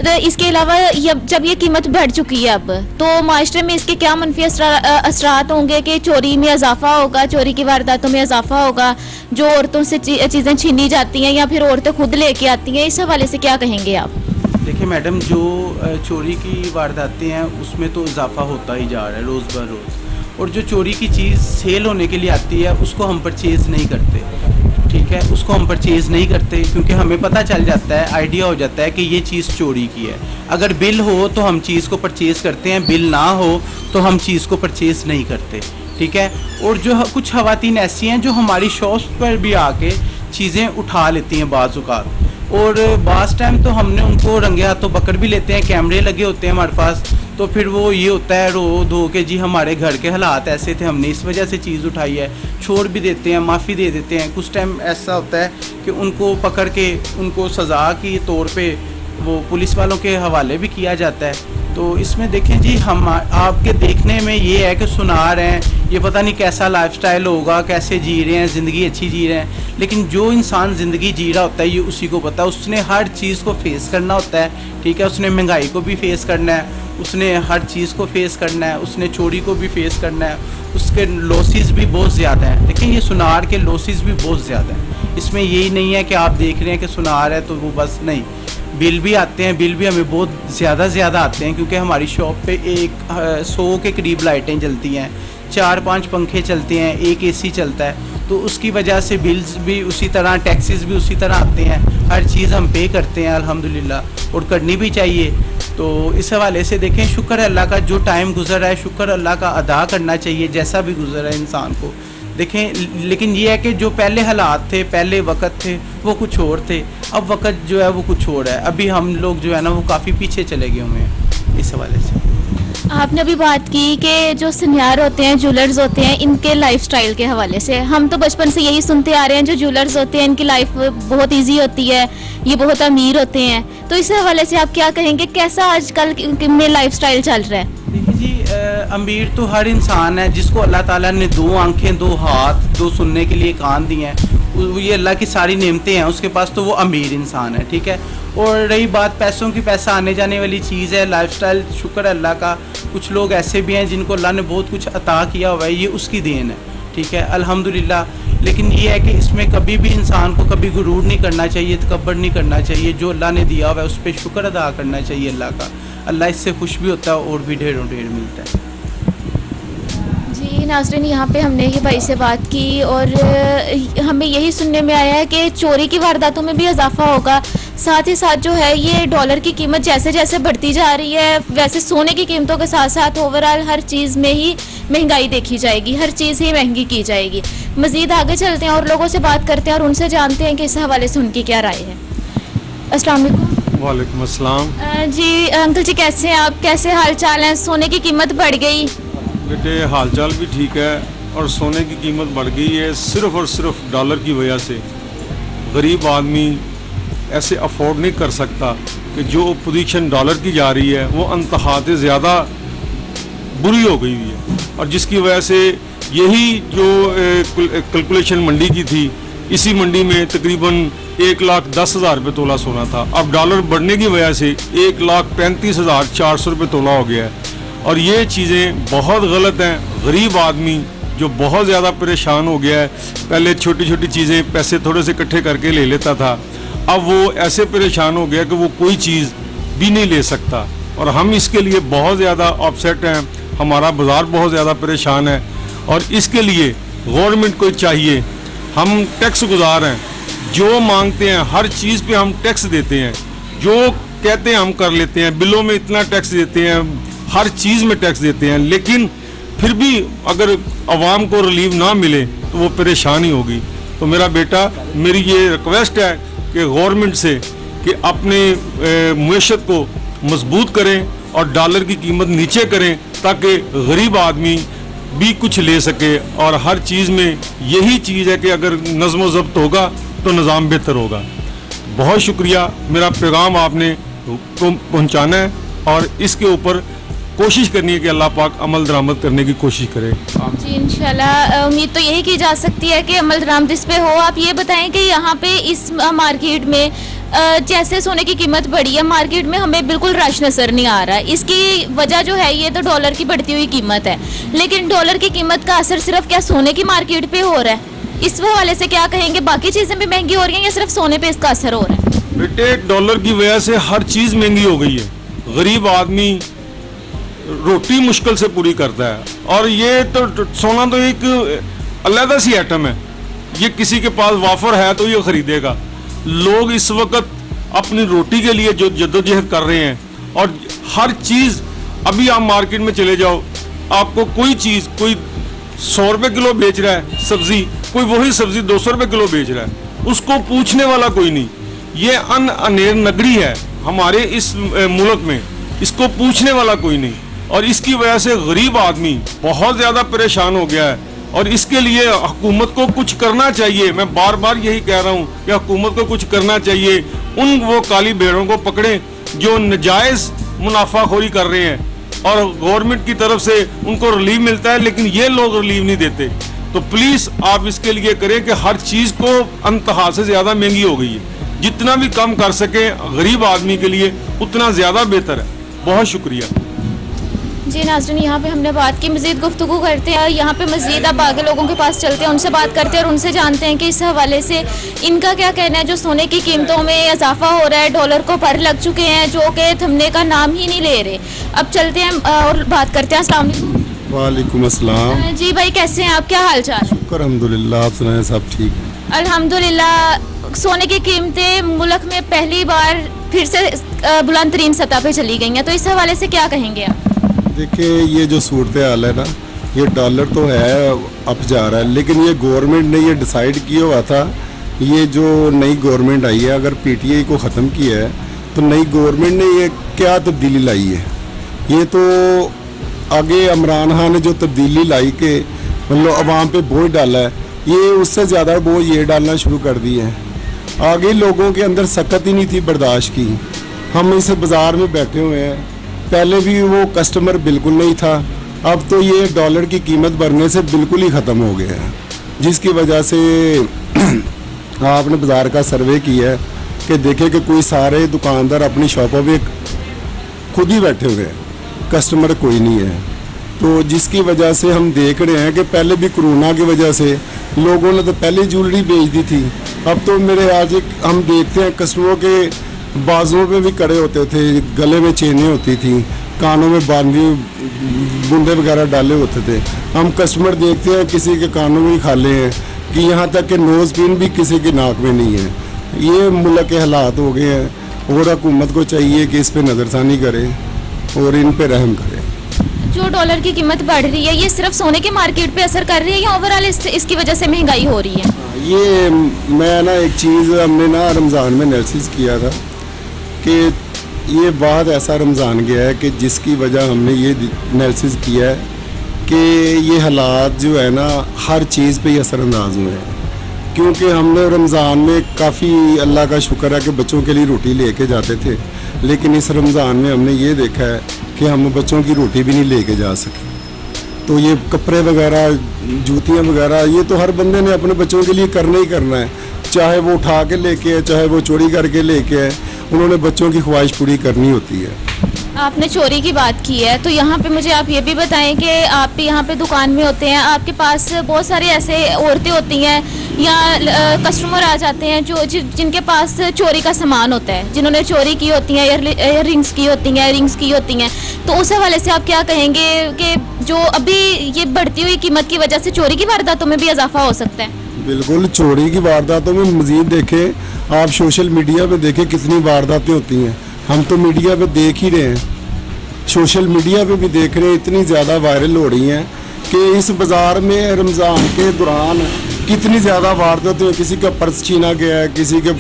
तो इसके अलावा जब ये कीमत बढ़ चुकी है अब, तो माशरे में इसके क्या मनफी असरात होंगे कि चोरी में इजाफा होगा, चोरी की वारदातों में इजाफा होगा, जो औरतों से चीज़ें छीनी जाती हैं या फिर औरतें खुद लेके आती हैं, इस हवाले से क्या कहेंगे आप? देखिए मैडम, जो चोरी की वारदातें हैं उसमें तो इजाफा होता ही जा रहा है रोज़ ब रोज़, और जो चोरी की चीज़ सेल होने के लिए आती है उसको हम परचेज़ नहीं करते, ठीक है, उसको हम परचेज़ नहीं करते क्योंकि हमें पता चल जाता है, आइडिया हो जाता है कि ये चीज़ चोरी की है। अगर बिल हो तो हम चीज़ को परचेज़ करते हैं, बिल ना हो तो हम चीज़ को परचेज़ नहीं करते, ठीक है। और जो कुछ ख़वातीन ऐसी हैं जो हमारी शॉप्स पर भी आके चीज़ें उठा लेती हैं बाज़ औक़ात, और बाज़ टाइम तो हमने उनको रंगे हाथों पकड़ भी लेते हैं, कैमरे लगे होते हैं हमारे पास, तो फिर वो ये होता है रो धो के जी हमारे घर के हालात ऐसे थे, हमने इस वजह से चीज़ उठाई है, छोड़ भी देते हैं, माफ़ी दे देते हैं। कुछ टाइम ऐसा होता है कि उनको पकड़ के उनको सज़ा के तौर पे वो पुलिस वालों के हवाले भी किया जाता है। तो इसमें देखें जी, हम आपके देखने में ये है कि सुना रहे हैं, ये पता नहीं कैसा लाइफस्टाइल होगा, कैसे जी रहे हैं, ज़िंदगी अच्छी जी रहे हैं, लेकिन जो इंसान ज़िंदगी जी रहा होता है ये उसी को पता है, उसने हर चीज़ को फेस करना होता है, ठीक है, उसने महंगाई को भी फेस करना है, उसने हर चीज़ को फेस करना है, उसने चोरी को भी फेस करना है, उसके लॉसेस भी बहुत ज़्यादा हैं। देखिए ये सुनार के लॉसेस भी बहुत ज़्यादा हैं, इसमें यही नहीं है कि आप देख रहे हैं कि सुनार है तो वो बस नहीं, बिल भी आते हैं, बिल भी हमें बहुत ज़्यादा आते हैं क्योंकि हमारी शॉप पे 100 के करीब लाइटें जलती हैं, 4-5 पंखे चलते हैं, 1 AC चलता है, तो उसकी वजह से बिल्स भी उसी तरह, टैक्सेस भी उसी तरह आते हैं, हर चीज़ हम पे करते हैं अल्हम्दुलिल्लाह, और करनी भी चाहिए। तो इस हवाले से देखें, शुक्र अल्लाह का, जो टाइम गुजर रहा है शुक्र अल्लाह का अदा करना चाहिए, जैसा भी गुजर रहा है इंसान को। देखें, लेकिन ये है कि जो पहले हालात थे, पहले वक्त थे, वो कुछ और थे, अब वक्त जो है वो कुछ और है। अभी हम लोग जो है ना वो काफ़ी पीछे चले गए हुए हैं इस हवाले से। आपने अभी बात की कि जो सुनियार होते हैं, ज्वेलर्स होते हैं, इनके लाइफस्टाइल के हवाले से हम तो बचपन से यही सुनते आ रहे हैं, जो ज्वेलर्स होते हैं इनकी लाइफ बहुत इजी होती है, ये बहुत अमीर होते हैं। तो इस हवाले से आप क्या कहेंगे, कैसा आजकल में लाइफस्टाइल चल रहा है? देखिए जी, अमीर तो हर इंसान है जिसको अल्लाह ताला ने 2 आंखें, 2 हाथ, 2 सुनने के लिए कान दिए हैं, ये अल्लाह की सारी नेमतें हैं उसके पास, तो वो अमीर इंसान है, ठीक है। और रही बात पैसों की, पैसा आने जाने वाली चीज़ है। लाइफस्टाइल शुक्र है अल्लाह का, कुछ लोग ऐसे भी हैं जिनको अल्लाह ने बहुत कुछ अता किया हुआ है, ये उसकी देन है, ठीक है, अल्हम्दुलिल्लाह। लेकिन ये है कि इसमें कभी भी इंसान को कभी गुरूर नहीं करना चाहिए, तकब्बर नहीं करना चाहिए। जो अल्लाह ने दिया हुआ है उस पर शुक्र अदा करना चाहिए अल्लाह का। अल्लाह इससे खुश भी होता है और भी ढेरों ढेर मिलता है। जी नाज़रीन, यहाँ पे हमने ये भाई से बात की और हमें यही सुनने में आया है कि चोरी की वारदातों में भी इजाफा होगा। साथ ही साथ जो है ये डॉलर की कीमत जैसे जैसे बढ़ती जा रही है, वैसे सोने की कीमतों के साथ साथ ओवरऑल हर चीज़ में ही महंगाई देखी जाएगी, हर चीज़ ही महंगी की जाएगी। मज़ीद आगे चलते हैं और लोगों से बात करते हैं और उनसे जानते हैं कि इस हवाले से उनकी क्या राय है। अस्सलाम वालेकुम। वालेकुम अस्सलाम। जी अंकल जी, कैसे हैं आप, कैसे हाल चाल हैं? सोने की कीमत बढ़ गई? बेटे हालचाल भी ठीक है और सोने की कीमत बढ़ गई है सिर्फ़ और सिर्फ डॉलर की वजह से। गरीब आदमी ऐसे अफोर्ड नहीं कर सकता कि जो पोजीशन डॉलर की जा रही है वो अंतहाते ज़्यादा बुरी हो गई है, और जिसकी वजह से यही जो कैलकुलेशन मंडी की थी, इसी मंडी में तकरीबन 1,10,000 रुपये तोला सोना था। अब डॉलर बढ़ने की वजह से 1,35,400 रुपये तोला हो गया है, और ये चीज़ें बहुत गलत हैं। गरीब आदमी जो बहुत ज़्यादा परेशान हो गया है, पहले छोटी छोटी चीज़ें पैसे थोड़े से इकट्ठे करके ले लेता था, अब वो ऐसे परेशान हो गया कि वो कोई चीज़ भी नहीं ले सकता, और हम इसके लिए बहुत ज़्यादा अपसेट हैं। हमारा बाज़ार बहुत ज़्यादा परेशान है, और इसके लिए गवर्नमेंट को चाहिए, हम टैक्स गुजार हैं, जो मांगते हैं हर चीज़ पे हम टैक्स देते हैं, जो कहते हैं हम कर लेते हैं, बिलों में इतना टैक्स देते हैं, हर चीज़ में टैक्स देते हैं, लेकिन फिर भी अगर आवाम को रिलीफ ना मिले तो वो परेशान ही होगी। तो मेरा बेटा, मेरी ये रिक्वेस्ट है कि गवर्नमेंट से कि अपने मुआशरत को मजबूत करें और डॉलर की कीमत नीचे करें, ताकि गरीब आदमी भी कुछ ले सके। और हर चीज़ में यही चीज़ है कि अगर नज़्म व ज़ब्त होगा तो निज़ाम बेहतर होगा। बहुत शुक्रिया, मेरा पैगाम आपने पहुँचाना है, और इसके ऊपर कोशिश करनी है कि अल्लाह पाक अमल दरामद करने की कोशिश करे। जी इंशाल्लाह, उम्मीद तो यही की जा सकती है कि अमल दरामद इस पे हो। आप ये बताएं कि यहाँ पे इस मार्केट में जैसे सोने की कीमत बढ़ी है, मार्केट में हमें बिल्कुल रश नज़र नहीं आ रहा है। इसकी वजह जो है ये तो डॉलर की बढ़ती हुई कीमत है, लेकिन डॉलर की कीमत का असर सिर्फ क्या सोने की मार्केट पे हो रहा है? इस हवाले से क्या कहेंगे, बाकी चीज़ें भी महंगी हो रही हैं या सिर्फ सोने पे इसका असर हो रहा है? बेटे, डॉलर की वजह से हर चीज़ महंगी हो गई है। गरीब आदमी रोटी मुश्किल से पूरी करता है, और ये तो सोना तो एक अलग सी आइटम है, ये किसी के पास वाफर है तो ये खरीदेगा। लोग इस वक्त अपनी रोटी के लिए जो जद्दोजहद कर रहे हैं, और हर चीज़, अभी आप मार्केट में चले जाओ, आपको कोई चीज़, कोई 100 रुपये किलो बेच रहा है सब्ज़ी, कोई वही सब्ज़ी 200 रुपये किलो बेच रहा है, उसको पूछने वाला कोई नहीं। ये अनेर नगरी है हमारे इस मुल्क में, इसको पूछने वाला कोई नहीं, और इसकी वजह से गरीब आदमी बहुत ज़्यादा परेशान हो गया है, और इसके लिए हुकूमत को कुछ करना चाहिए। मैं बार बार यही कह रहा हूँ कि हुकूमत को कुछ करना चाहिए। उन वो काली भेड़ों को पकड़ें जो नजायज़ मुनाफाखोरी कर रहे हैं, और गवर्नमेंट की तरफ से उनको रिलीफ मिलता है, लेकिन ये लोग रिलीफ नहीं देते। तो प्लीज़ आप इसके लिए करें कि हर चीज़ को अंतहा से ज़्यादा महंगी हो गई है, जितना भी कम कर सकें गरीब आदमी के लिए उतना ज़्यादा बेहतर है। बहुत शुक्रिया। जी नाज़रीन, यहाँ पे हमने बात की, मज़ीद गुफ्तगू करते हैं। यहाँ पे मज़ीद अब आगे लोगों के पास चलते हैं, उनसे बात करते हैं और उनसे जानते हैं कि इस हवाले से इनका क्या कहना है। जो सोने की कीमतों में इजाफा हो रहा है, डॉलर को पर लग चुके हैं जो कि थमने का नाम ही नहीं ले रहे। अब चलते हैं और बात करते हैं। अस्सलाम वालेकुम। वालेकुम अस्सलाम। जी भाई, कैसे हैं आप, क्या हाल चाल? शुक्र अल्हम्दुलिल्लाह, आप सुनाएं, सब ठीक है? अल्हम्दुलिल्लाह। सोने की कीमतें मुल्क में पहली बार फिर से बुलंद तरीन सतह पे चली गई हैं, तो इस हवाले से क्या कहेंगे आप? देखिए, ये जो सूरत हाल है ना, ये डॉलर तो है अप जा रहा है, लेकिन ये गवर्नमेंट ने ये डिसाइड किया हुआ था, ये जो नई गवर्नमेंट आई है, अगर पीटीआई को ख़त्म किया है तो नई गवर्नमेंट ने ये क्या तब्दीली लाई है। ये तो आगे इमरान खान ने जो तब्दीली लाई के मतलब अवाम पे बोझ डाला है, ये उससे ज़्यादा बोझ ये डालना शुरू कर दिए हैं। आगे लोगों के अंदर सकत ही नहीं थी बर्दाश्त की। हम इस बाज़ार में बैठे हुए हैं, पहले भी वो कस्टमर बिल्कुल नहीं था, अब तो ये डॉलर की कीमत बढ़ने से बिल्कुल ही ख़त्म हो गया है, जिसकी वजह से आपने बाज़ार का सर्वे किया है कि देखे कि कोई सारे दुकानदार अपनी शॉपों पे खुद ही बैठे हुए हैं, कस्टमर कोई नहीं है। तो जिसकी वजह से हम देख रहे हैं कि पहले भी कोरोना की वजह से लोगों ने तो पहले ज्वेलरी बेच दी थी, अब तो मेरे आज हम देखते हैं कस्टमरों के बाजुओं पे भी कड़े होते थे, गले में चेनें होती थी, कानों में बांधी बूंदे वगैरह डाले होते थे। हम कस्टमर देखते हैं किसी के कानों में ही खाले हैं कि यहाँ तक कि नोज़ पिन भी किसी के नाक में नहीं है। ये मुल्क के हालात हो गए हैं और हुकूमत को चाहिए कि इस पे नज़रसानी करे और इन पे रहम करे। जो डॉलर की कीमत बढ़ रही है, ये सिर्फ सोने के मार्केट पे असर कर रही है या ओवरऑल इसकी वजह से महंगाई हो रही है? ये मैं ना एक चीज़ हमने ना रमज़ान में एनालिसिस किया था कि ये बात ऐसा रमज़ान गया है कि जिसकी वजह हमने ये एनालिसिस किया है कि ये हालात जो है ना हर चीज़ पे ही असरअंदाज हुए हैं। क्योंकि हमने रमज़ान में काफ़ी अल्लाह का शुक्र है कि बच्चों के लिए रोटी लेके जाते थे, लेकिन इस रमज़ान में हमने ये देखा है कि हम बच्चों की रोटी भी नहीं लेके जा सके। तो ये कपड़े वगैरह, जूतियाँ वगैरह, ये तो हर बंदे ने अपने बच्चों के लिए करना ही करना है, चाहे वो उठा के लेके आए, चाहे वो चोरी करके लेके आए, उन्होंने बच्चों की ख्वाहिश पूरी करनी होती है। आपने चोरी की बात की है, तो यहाँ पे मुझे आप ये भी बताएं कि आप भी यहाँ पे दुकान में होते हैं, आपके पास बहुत सारे ऐसे औरतें होती हैं या कस्टमर आ जाते हैं जो जिनके पास चोरी का सामान होता है, जिन्होंने चोरी की होती हैं, ईयर रिंग्स की होती हैं, रिंग्स की होती हैं, तो उस हवाले से आप क्या कहेंगे कि जो अभी ये बढ़ती हुई कीमत की वजह से चोरी की वारदातों में भी इजाफा हो सकता है? बिल्कुल, चोरी की वारदातों में मज़ीद देखें, आप सोशल मीडिया पे देखें कितनी वारदातें होती हैं। हम तो मीडिया पे देख ही रहे हैं, सोशल मीडिया पे भी देख रहे हैं, इतनी ज़्यादा वायरल हो रही हैं कि इस बाज़ार में रमज़ान के दौरान कितनी ज़्यादा वारदातें हुई। किसी का पर्स छीना गया है, किसी के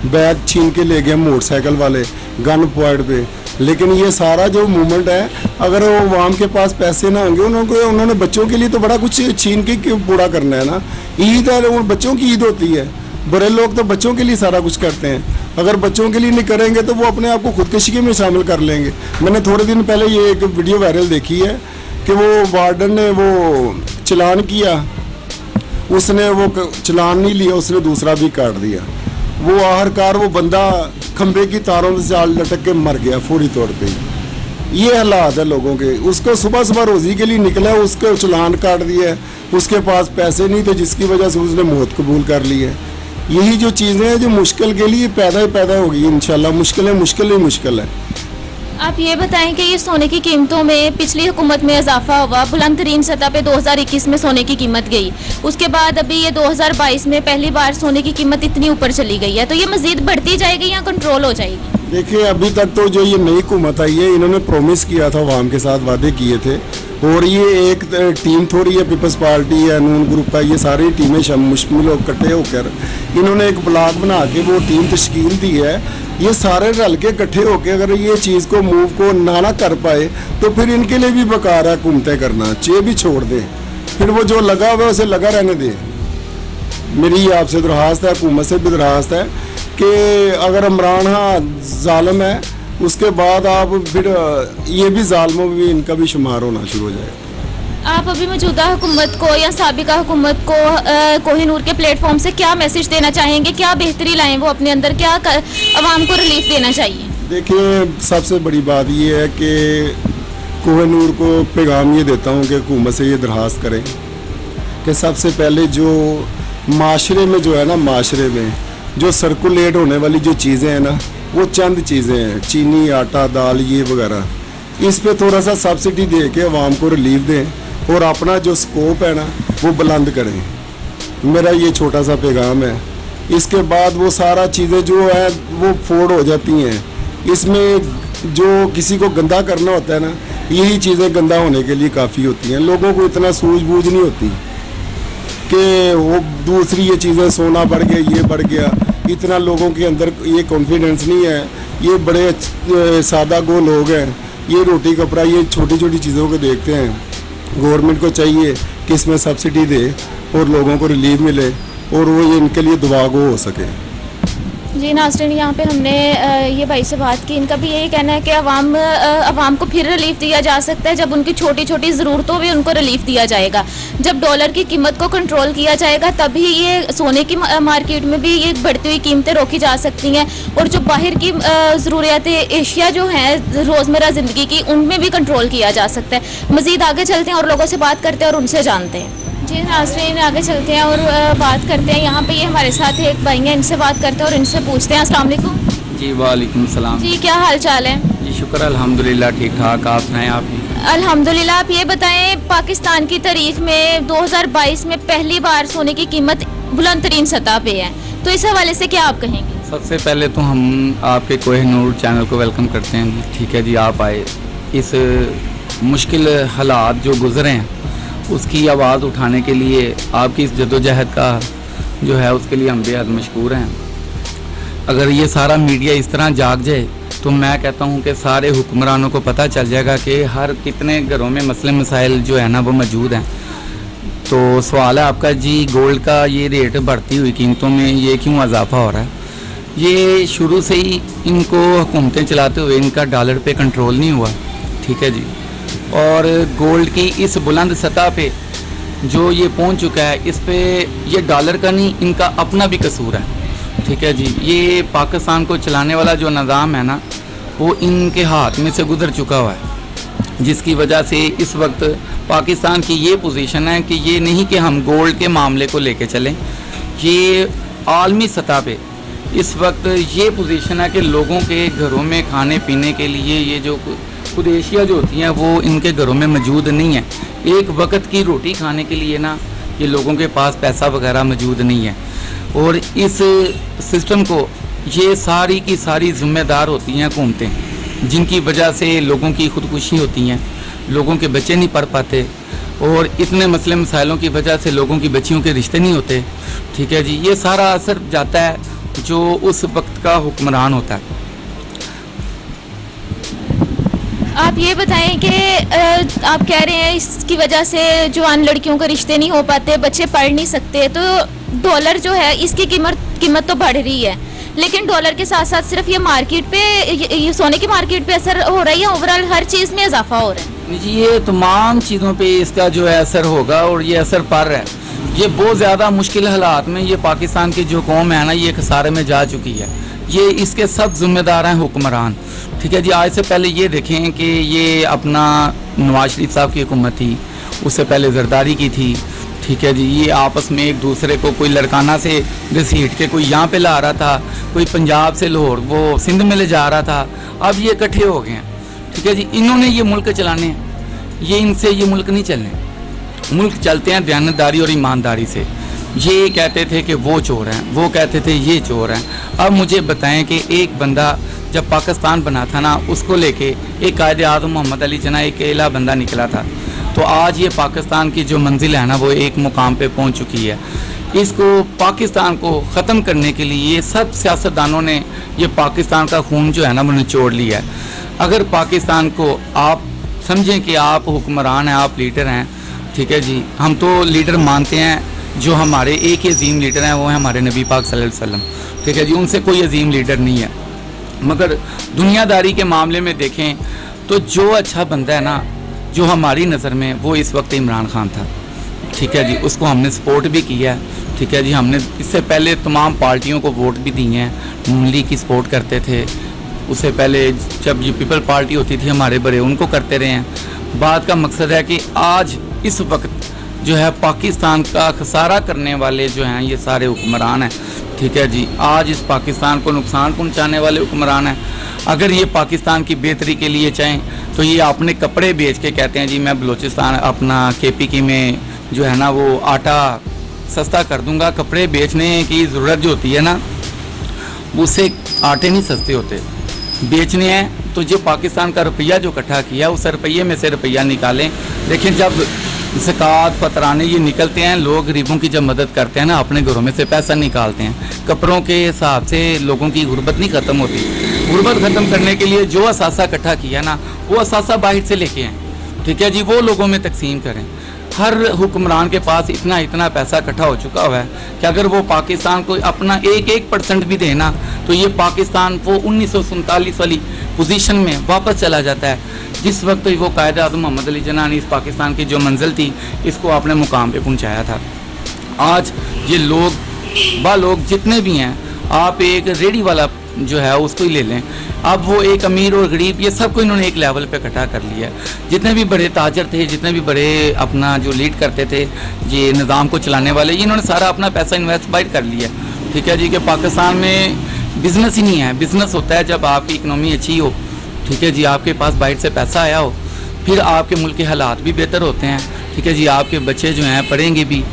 बैग छीन के ले गए मोटरसाइकिल वाले गन पॉइंट पे। लेकिन ये सारा जो मूवमेंट है, अगर वो आवाम के पास पैसे ना होंगे, उन्होंने बच्चों के लिए तो बड़ा कुछ छीन के क्यों पूरा करना है ना। ईद है, वो बच्चों की ईद होती है, बड़े लोग तो बच्चों के लिए सारा कुछ करते हैं। अगर बच्चों के लिए नहीं करेंगे तो वो अपने आप को खुदकशी में शामिल कर लेंगे। मैंने थोड़े दिन पहले ये एक वीडियो वायरल देखी है कि वो वार्डन ने वो चलान किया, उसने वो चलान नहीं लिया, उसने दूसरा भी काट दिया। वो आखिरकार वो बंदा खंबे की तारों से जाल लटक के मर गया फौरी तौर पे। ये हालात है लोगों के। उसको सुबह सुबह रोज़ी के लिए निकला, उसके चलान काट दिया, उसके पास पैसे नहीं थे, जिसकी वजह से उसने मौत कबूल कर ली है। यही जो चीज़ें हैं जो मुश्किल के लिए पैदा ही पैदा होगी इंशाल्लाह। मुश्किल ही मुश्किल है। आप ये बताएं कि ये सोने की कीमतों में पिछली हुकूमत में इजाफा हुआ, बुलंद तरीन सतह पे 2021 में सोने की कीमत गई, उसके बाद अभी ये 2022 में पहली बार सोने की कीमत इतनी ऊपर चली गई है, तो ये मज़ीद बढ़ती जाएगी या कंट्रोल हो जाएगी? देखिए, अभी तक तो जो ये नई हुकूमत आई है, इन्होंने प्रॉमिस किया था, अवाम के साथ वादे किए थे, और ये एक टीम थोड़ी है, पीपल्स पार्टी है, नून ग्रुप है, ये सारी टीमें मुश्मिल हो इकट्ठे होकर इन्होंने एक ब्लॉक बना के वो टीम तश्कील दी है। ये सारे रल के इकट्ठे होकर अगर ये चीज़ को मूव को ना कर पाए तो फिर इनके लिए भी बेकार है हुकूमतें करना, चे भी छोड़ दें, फिर वो जो लगा हुआ है उसे लगा रहने दें। मेरी आपसे दरख्वास्त है, हुकूमत से भी दरख्वास्त है कि अगर इमरान खान जालिम है, उसके बाद आप फिर ये भी जालिमों में भी इनका भी शुमार होना शुरू हो जाएगा। आप अभी मौजूदा हुकूमत को या साबिका हुकूमत को कोहिनूर के प्लेटफॉर्म से क्या मैसेज देना चाहेंगे? क्या बेहतरी लाएं वो अपने अंदर, क्या आवाम को रिलीफ देना चाहिए? देखिए, सबसे बड़ी बात ये है कि कोहिनूर को पैगाम ये देता हूँ कि हुकूमत से ये दरख्वास्त करें कि सबसे पहले जो माशरे में जो है ना, माशरे में जो सर्कुलेट होने वाली जो चीज़ें हैं ना, वो चंद चीज़ें हैं, चीनी, आटा, दाल, ये वगैरह, इस पे थोड़ा सा सब्सिडी दे के आवाम को रिलीफ दें और अपना जो स्कोप है ना वो बुलंद करें। मेरा ये छोटा सा पैगाम है। इसके बाद वो सारा चीज़ें जो है वो फोड़ हो जाती हैं। इसमें जो किसी को गंदा करना होता है ना, यही चीज़ें गंदा होने के लिए काफ़ी होती हैं। लोगों को इतना सूझबूझ नहीं होती कि वो दूसरी ये चीज़ें, सोना बढ़ गया, ये बढ़ गया, इतना लोगों के अंदर ये कॉन्फिडेंस नहीं है। ये बड़े सादा गो लोग हैं, ये रोटी कपड़ा, ये छोटी छोटी चीज़ों को देखते हैं। गवर्नमेंट को चाहिए कि इसमें सब्सिडी दे और लोगों को रिलीफ मिले और वो ये इनके लिए दुआ गो हो सके। जी नाज़रीन, यहाँ पे हमने ये भाई से बात की। इनका भी यही कहना है कि अवाम को फिर रिलीफ दिया जा सकता है जब उनकी छोटी छोटी ज़रूरतों में उनको रिलीफ दिया जाएगा। जब डॉलर की कीमत को कंट्रोल किया जाएगा तभी ये सोने की मार्केट में भी ये बढ़ती हुई कीमतें रोकी जा सकती हैं और जो बाहर की ज़रूरियात एशिया जो हैं रोज़मर्रा ज़िंदगी की, उनमें भी कंट्रोल किया जा सकता है। मज़ीद आगे चलते हैं और लोगों से बात करते हैं और उनसे जानते हैं। जी नाज़रीन, आगे चलते हैं और बात करते हैं। यहाँ पे ये हमारे साथ एक भाई हैं, इनसे बात करते हैं और इनसे पूछते हैं। अस्सलाम वालेकुम। जी वालेकुम सलाम। जी, क्या हाल चाल है? जी शुक्र अल्हम्दुलिल्लाह, ठीक ठाक। आप सुनाएं? आप अल्हम्दुलिल्लाह। आप ये बताएं, पाकिस्तान की तारीख में 2022 में पहली बार सोने की कीमत बुलंद तरीन सतह पे है, तो इस हवाले से क्या आप कहेंगे? सबसे पहले तो हम आपके कोहिनूर चैनल को वेलकम करते हैं। ठीक है जी, आप आए। इस मुश्किल हालात जो गुजरे हैं उसकी आवाज़ उठाने के लिए आपकी इस जद्दोजहद का जो है उसके लिए हम बेहद मशकूर हैं। अगर ये सारा मीडिया इस तरह जाग जाए तो मैं कहता हूँ कि सारे हुक्मरानों को पता चल जाएगा कि हर कितने घरों में मसले मसाइल जो है ना वो मौजूद हैं। तो सवाल है आपका जी, गोल्ड का ये रेट बढ़ती हुई कीमतों में ये क्यों इजाफा हो रहा है? ये शुरू से ही इनको हुकूमतें चलाते हुए इनका डॉलर पे कंट्रोल नहीं हुआ। ठीक है जी, और गोल्ड की इस बुलंद सतह पे जो ये पहुंच चुका है, इस पे ये डॉलर का नहीं, इनका अपना भी कसूर है। ठीक है जी, ये पाकिस्तान को चलाने वाला जो निज़ाम है ना वो इनके हाथ में से गुजर चुका हुआ है, जिसकी वजह से इस वक्त पाकिस्तान की ये पोजीशन है कि ये नहीं कि हम गोल्ड के मामले को लेके चलें, ये आलमी सतह पे इस वक्त ये पोजीशन है कि लोगों के घरों में खाने पीने के लिए ये जो खुद एशिया जो होती हैं वो इनके घरों में मौजूद नहीं है। एक वक्त की रोटी खाने के लिए ना ये लोगों के पास पैसा वगैरह मौजूद नहीं है, और इस सिस्टम को ये सारी की सारी ज़िम्मेदार होती हैं हुकूमतें, जिनकी वजह से लोगों की खुदकुशी होती हैं, लोगों के बच्चे नहीं पढ़ पाते और इतने मसले मसाइलों की वजह से लोगों की बच्चियों के रिश्ते नहीं होते। ठीक है जी, ये सारा असर जाता है जो उस वक्त का हुक्मरान होता है। आप ये बताएं कि आप कह रहे हैं इसकी वजह से जवान लड़कियों के रिश्ते नहीं हो पाते, बच्चे पढ़ नहीं सकते, तो डॉलर जो है इसकी कीमत तो बढ़ रही है, लेकिन डॉलर के साथ साथ सिर्फ ये मार्केट पे ये सोने की मार्केट पे असर हो रहा है या ओवरऑल हर चीज़ में इजाफा हो रहा है? जी, ये तमाम चीज़ों पे इसका जो है असर होगा और ये असर पड़ रहा है। ये बहुत ज़्यादा मुश्किल हालात में ये पाकिस्तान की जो कौम है ना ये खसारे में जा चुकी है। ये इसके सब जिम्मेदार हैं हुक्मरान। ठीक है जी, आज से पहले ये देखें कि ये अपना नवाज शरीफ साहब की हुकूमत थी, उससे पहले जरदारी की थी। ठीक है जी, ये आपस में एक दूसरे को कोई लड़काना से घसीट के कोई यहाँ पे ला रहा था, कोई पंजाब से लाहौर वो सिंध में ले जा रहा था। अब ये इकट्ठे हो गए हैं। ठीक है जी, इन्होंने ये मुल्क चलाने हैं, ये इनसे ये मुल्क नहीं चलने। मुल्क चलते हैं दयानतदारी और ईमानदारी से। ये कहते थे कि वो चोर हैं, वो कहते थे ये चोर हैं। अब मुझे बताएं कि एक बंदा जब पाकिस्तान बना था ना, उसको लेके एक कायदे आज़म मोहम्मद अली जना एक अकेला बंदा निकला था, तो आज ये पाकिस्तान की जो मंजिल है ना वो एक मुकाम पे पहुंच चुकी है। इसको पाकिस्तान को ख़त्म करने के लिए ये सब सियासतदानों ने ये पाकिस्तान का खून जो है ना वो निचोड़ लिया है। अगर पाकिस्तान को आप समझें कि आप हुक्मरान हैं, आप लीडर हैं, ठीक है जी, हम तो लीडर मानते हैं, जो हमारे एक ही अजीम लीडर हैं वो है हमारे नबी पाक सल्लल्लाहु अलैहि वसल्लम। ठीक है जी, उनसे कोई अजीम लीडर नहीं है। मगर दुनियादारी के मामले में देखें तो जो अच्छा बंदा है ना जो हमारी नज़र में, वो इस वक्त इमरान खान था। ठीक है जी, उसको हमने सपोर्ट भी किया है। ठीक है जी, हमने इससे पहले तमाम पार्टियों को वोट भी दिए हैं, नून लीग की सपोर्ट करते थे। उससे पहले जब ये पीपल पार्टी होती थी हमारे बड़े, उनको करते रहे हैं। बात का मकसद है कि आज इस वक्त जो है पाकिस्तान का खसारा करने वाले जो हैं ये सारे हुक्मरान हैं। ठीक है जी, आज इस पाकिस्तान को नुकसान पहुंचाने वाले हुक्मरान हैं। अगर ये पाकिस्तान की बेहतरी के लिए चाहें तो ये अपने कपड़े बेच के कहते हैं जी मैं बलूचिस्तान अपना KPK में जो है ना वो आटा सस्ता कर दूंगा। कपड़े बेचने की ज़रूरत जो होती है ना, उससे आटे नहीं सस्ते होते, बेचने हैं तो जो पाकिस्तान का रुपया जो इकट्ठा किया उस रुपये में से रुपया निकालें। देखिए जब ज़कात फतराने ये निकलते हैं, लोग गरीबों की जब मदद करते हैं ना, अपने घरों में से पैसा निकालते हैं, कपड़ों के हिसाब से लोगों की गुर्बत नहीं ख़त्म होती। गुर्बत ख़त्म करने के लिए जो असासा इकट्ठा किया ना, वो असासा बाहर से लेके आएँ, ठीक है जी, वो लोगों में तकसीम करें। हर हुक्मरान के पास इतना इतना पैसा इकट्ठा हो चुका हुआ है कि अगर वो पाकिस्तान को अपना 1% भी देना तो ये पाकिस्तान वो 1947 वाली पोजीशन में वापस चला जाता है, जिस वक्त वो कायद आज़म मोहम्मद अली जिन्ना ने इस पाकिस्तान की जो मंजिल थी इसको अपने मुकाम पे पहुंचाया था। आज ये लोग जितने भी हैं, आप एक रेडी वाला जो है उसको ही ले लें, अब वो एक अमीर और गरीब ये सबको इन्होंने एक लेवल पे इकट्ठा कर लिया है। जितने भी बड़े ताजर थे, जितने भी बड़े अपना जो लीड करते थे ये निज़ाम को चलाने वाले, इन्होंने सारा अपना पैसा इन्वेस्ट बाहर कर लिया, ठीक है जी, कि पाकिस्तान में बिज़नेस ही नहीं है। बिज़नेस होता है जब आपकी इकनॉमी अच्छी हो, ठीक है जी, आपके पास बाहर से पैसा आया हो, फिर आपके मुल्क के हालात भी बेहतर होते हैं, ठीक है जी, आपके बच्चे जो हैं पढ़ेंगे भी,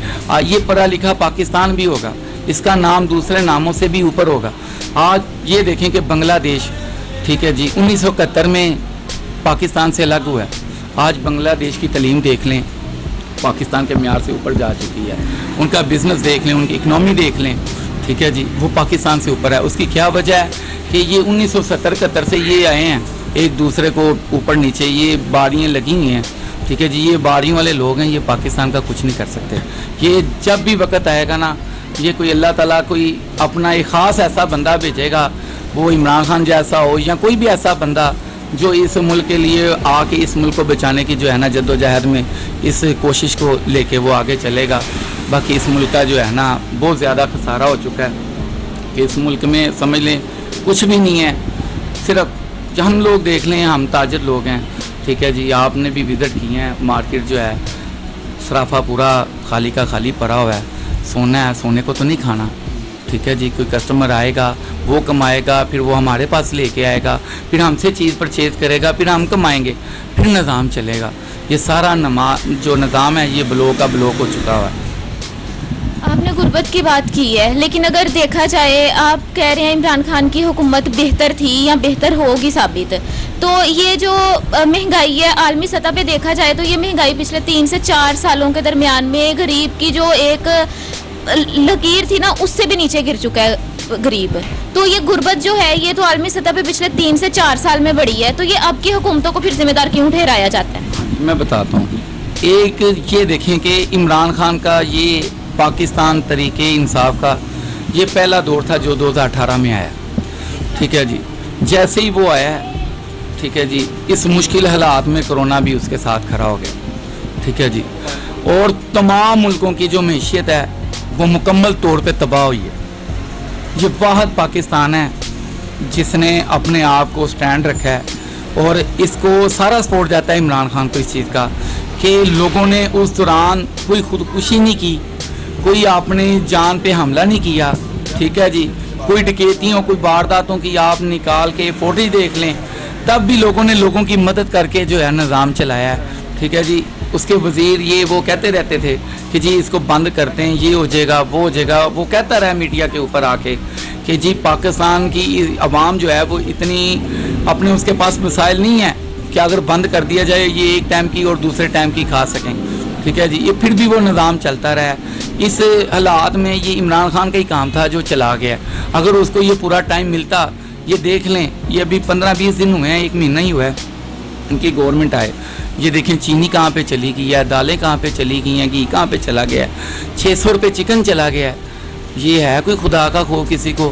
ये पढ़ा लिखा पाकिस्तान भी होगा, इसका नाम दूसरे नामों से भी ऊपर होगा। आज ये देखें कि बांग्लादेश, ठीक है जी, 1971 में पाकिस्तान से अलग हुआ है, आज बांग्लादेश की तालीम देख लें, पाकिस्तान के म्यार से ऊपर जा चुकी है, उनका बिज़नेस देख लें, उनकी इकनॉमी देख लें, ठीक है जी, वो पाकिस्तान से ऊपर है। उसकी क्या वजह है कि ये 1970-71 से ये आए हैं, एक दूसरे को ऊपर नीचे ये बारियाँ लगी हुई हैं, ठीक है जी, ये बारियों वाले लोग हैं, ये पाकिस्तान का कुछ नहीं कर सकते। ये जब भी वक्त आएगा ना, ये कोई अल्लाह ताला कोई अपना एक ख़ास ऐसा बंदा भेजेगा, वो इमरान खान जैसा हो या कोई भी ऐसा बंदा जो इस मुल्क के लिए आके इस मुल्क को बचाने की जो है ना जद्दोजहद में इस कोशिश को लेके वो आगे चलेगा। बाकी इस मुल्क का जो है ना बहुत ज़्यादा खसारा हो चुका है कि इस मुल्क में समझ लें कुछ भी नहीं है, सिर्फ हम लोग देख लें, हम ताजर लोग हैं, ठीक है जी, आपने भी विज़िट किए हैं, मार्केट जो है सराफा पूरा खाली का खाली पड़ा हुआ है, सोना है, सोने को तो नहीं खाना, ठीक है जी, कोई कस्टमर आएगा वो कमाएगा, फिर वो हमारे पास लेके आएगा, फिर हमसे चीज़ परचेज करेगा, फिर हम कमाएंगे, फिर निज़ाम चलेगा। ये सारा जो निज़ाम है ये ब्लॉक का ब्लॉक हो चुका हुआ है। आपने गुर्बत की बात की है, लेकिन अगर देखा जाए, आप कह रहे हैं इमरान खान की हुकूमत बेहतर थी या बेहतर होगी साबित, तो ये जो महंगाई है आलमी सतह पे देखा जाए तो ये महंगाई पिछले 3 से 4 सालों के दरमियान में गरीब की जो एक लकीर थी ना उससे भी नीचे गिर चुका है गरीब। तो ये गुर्बत जो है ये तो आलमी सतह पे पिछले 3 से 4 साल में बढ़ी है, तो ये अब की हुकूमतों को फिर जिम्मेदार क्यों ठहराया जाता है? मैं बताता हूँ, एक ये देखें कि इमरान खान का ये पाकिस्तान तरीके इंसाफ का ये पहला दौर था जो 2018 में आया, ठीक है जी, जैसे ही वो आया, ठीक है जी, इस मुश्किल हालात में कोरोना भी उसके साथ खड़ा हो गया, ठीक है जी, और तमाम मुल्कों की जो मैशियत है वो मुकम्मल तौर पे तबाह हुई है। ये वाहद पाकिस्तान है जिसने अपने आप को स्टैंड रखा है और इसको सारा सपोर्ट जाता है इमरान खान को इस चीज़ का कि लोगों ने उस दौरान कोई खुदकुशी नहीं की, कोई आपने जान पे हमला नहीं किया, ठीक है जी, कोई डकैतियों कोई वारदातों की आप निकाल के फोटो देख लें, तब भी लोगों ने लोगों की मदद करके जो है निज़ाम चलाया है, ठीक है जी। उसके वज़ीर ये वो कहते रहते थे कि जी इसको बंद करते हैं, ये हो जाएगा वो हो जाएगा, वो कहता रहा मीडिया के ऊपर आके कि जी पाकिस्तान की आवाम जो है वो इतनी अपने उसके पास मसाइल नहीं है कि अगर बंद कर दिया जाए ये एक टाइम की और दूसरे टाइम की खा सकें, ठीक है जी, ये फिर भी वो निज़ाम चलता रहा। इस हालात में ये इमरान खान का ही काम था जो चला गया, अगर उसको ये पूरा टाइम मिलता, ये देख लें ये अभी 15-20 दिन हुए हैं, 1 महीना ही हुआ है इनकी गवर्नमेंट आए, ये देखें चीनी कहाँ पे चली गई है, दालें कहाँ पे चली गई हैं, घी कहाँ पे चला गया है, 600 रुपये चिकन चला गया है। ये है कोई खुदा का खो किसी को,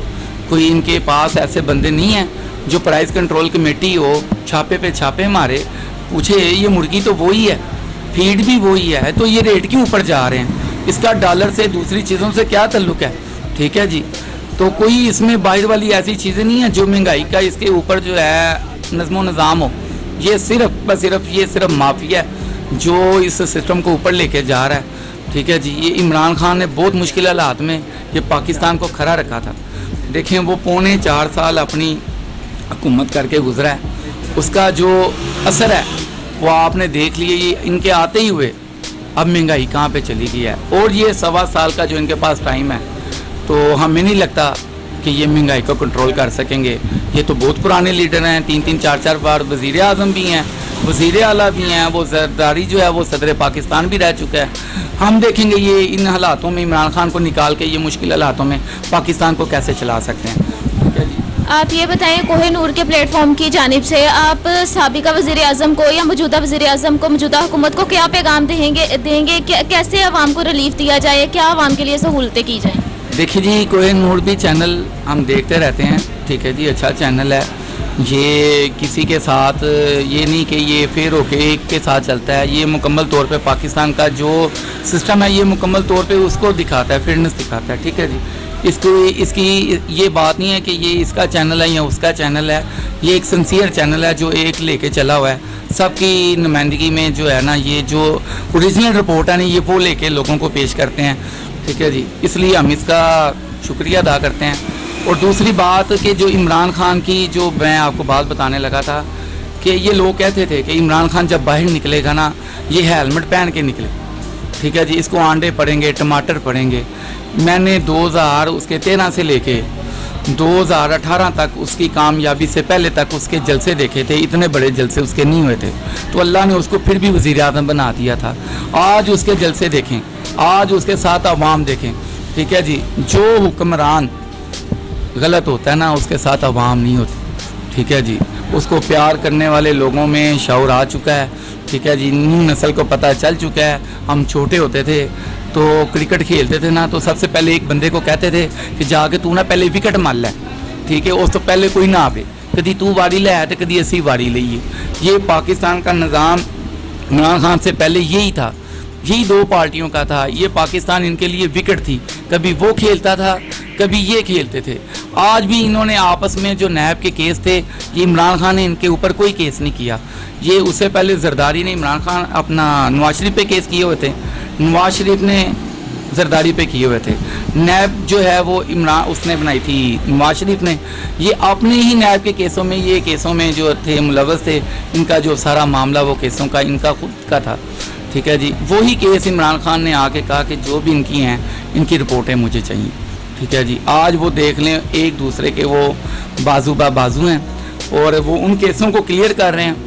कोई इनके पास ऐसे बंदे नहीं हैं जो प्राइस कंट्रोल कमेटी हो छापे पे छापे मारे, पूछे ये मुर्गी तो वही है, फीड भी वही है, तो ये रेट क्यों ऊपर जा रहे हैं, इसका डॉलर से दूसरी चीज़ों से क्या ताल्लुक़ है, ठीक है जी। तो कोई इसमें बाहर वाली ऐसी चीज़ें नहीं है जो महंगाई का इसके ऊपर जो है नज़्मो निज़ाम हो, ये सिर्फ माफिया है जो इस सिस्टम को ऊपर लेके जा रहा है, ठीक है जी। ये इमरान खान ने बहुत मुश्किल हालात में ये पाकिस्तान को खड़ा रखा था। देखें वो 4.25 साल अपनी हुकूमत करके गुजरा है, उसका जो असर है वो आपने देख लिया, ये इनके आते ही हुए अब महंगाई कहाँ पे चली गई है, और ये 1.25 साल का जो इनके पास टाइम है, तो हमें नहीं लगता कि कि ये महंगाई को कंट्रोल कर सकेंगे। ये तो बहुत पुराने लीडर हैं, 3-3 4-4 बार वज़ीर आज़म भी हैं, वज़ीर आला भी हैं, वो जरदारी जो है वो सदर पाकिस्तान भी रह चुका है। हम देखेंगे ये इन हालातों में इमरान खान को निकाल के ये मुश्किल हालातों में पाकिस्तान को कैसे चला सकते हैं। ठीक है जी। आप ये बताएं, कोहिनूर के प्लेटफॉर्म की जानिब से आप साबिका वज़ीर आज़म को या मौजूदा वज़ीर आज़म को, मौजूदा हुकूमत को क्या पैगाम देंगे कैसे आवाम को रिलीफ दिया जाए, क्या आवाम के लिए सहूलतें की जाएँ? देखिए जी, कोहिनूर भी चैनल हम देखते रहते हैं, ठीक है जी, अच्छा चैनल है। ये किसी के साथ ये नहीं कि ये फेर होके एक के साथ चलता है, ये मुकम्मल तौर पे पाकिस्तान का जो सिस्टम है ये मुकम्मल तौर पे उसको दिखाता है, फेयरनेस दिखाता है। ठीक है जी, इसकी ये बात नहीं है कि ये इसका चैनल है या उसका चैनल है, ये एक सिंसियर चैनल है जो एक लेके चला हुआ है। सबकी नुमाइंदगी में जो है ना, ये जो ओरिजिनल रिपोर्ट है ना, ये वो लेके लोगों को पेश करते हैं। ठीक है जी, इसलिए हम इसका शुक्रिया अदा करते हैं। और दूसरी बात कि जो इमरान खान की जो मैं आपको बात बताने लगा था कि ये लोग कहते थे कि इमरान खान जब बाहर निकलेगा ना, ये हेलमेट पहन के निकले। ठीक है जी, इसको अंडे पड़ेंगे, टमाटर पड़ेंगे। मैंने 2013 से लेके 2018 तक उसकी कामयाबी से पहले तक उसके जलसे देखे थे, इतने बड़े जलसे उसके नहीं हुए थे, तो अल्लाह ने उसको फिर भी वज़ीर आज़म बना दिया था। आज उसके जलसे देखें, आज उसके साथ अवाम देखें। ठीक है जी, जो हुक्मरान गलत होता है ना, उसके साथ अवाम नहीं होती। ठीक है जी, उसको प्यार करने वाले लोगों में शऊर आ चुका है। ठीक है जी, न्यू नस्ल को पता चल चुका है। हम छोटे होते थे तो क्रिकेट खेलते थे ना, तो सबसे पहले एक बंदे को कहते थे कि जाके तू ना पहले विकेट मार ले। ठीक है, उस तो पहले कोई ना आवे, कभी तू वारी ले तो कभी असी वारी लईए। ये पाकिस्तान का निज़ाम इमरान खान से पहले यही था, यही दो पार्टियों का था। ये पाकिस्तान इनके लिए विकेट थी, कभी वो खेलता था कभी ये खेलते थे। आज भी इन्होंने आपस में जो नैब के केस थे, ये इमरान खान ने इनके ऊपर कोई केस नहीं किया। ये उससे पहले जरदारी ने इमरान खान अपना नवाज शरीफ पे केस किए हुए थे, नवाज शरीफ ने जरदारी पे किए हुए थे। नैब जो है वो उसने बनाई थी नवाज शरीफ ने। ये अपने ही नैब के केसों में, ये केसों में जो थे मुलव्वस थे, इनका जो सारा मामला वो केसों का इनका खुद का था। ठीक है जी, वही केस इमरान खान ने आके कहा कि जो भी इनकी हैं इनकी रिपोर्टें मुझे चाहिए। ठीक है जी, आज वो देख लें एक दूसरे के वो बाजू हैं और वो उन केसों को क्लियर कर रहे हैं।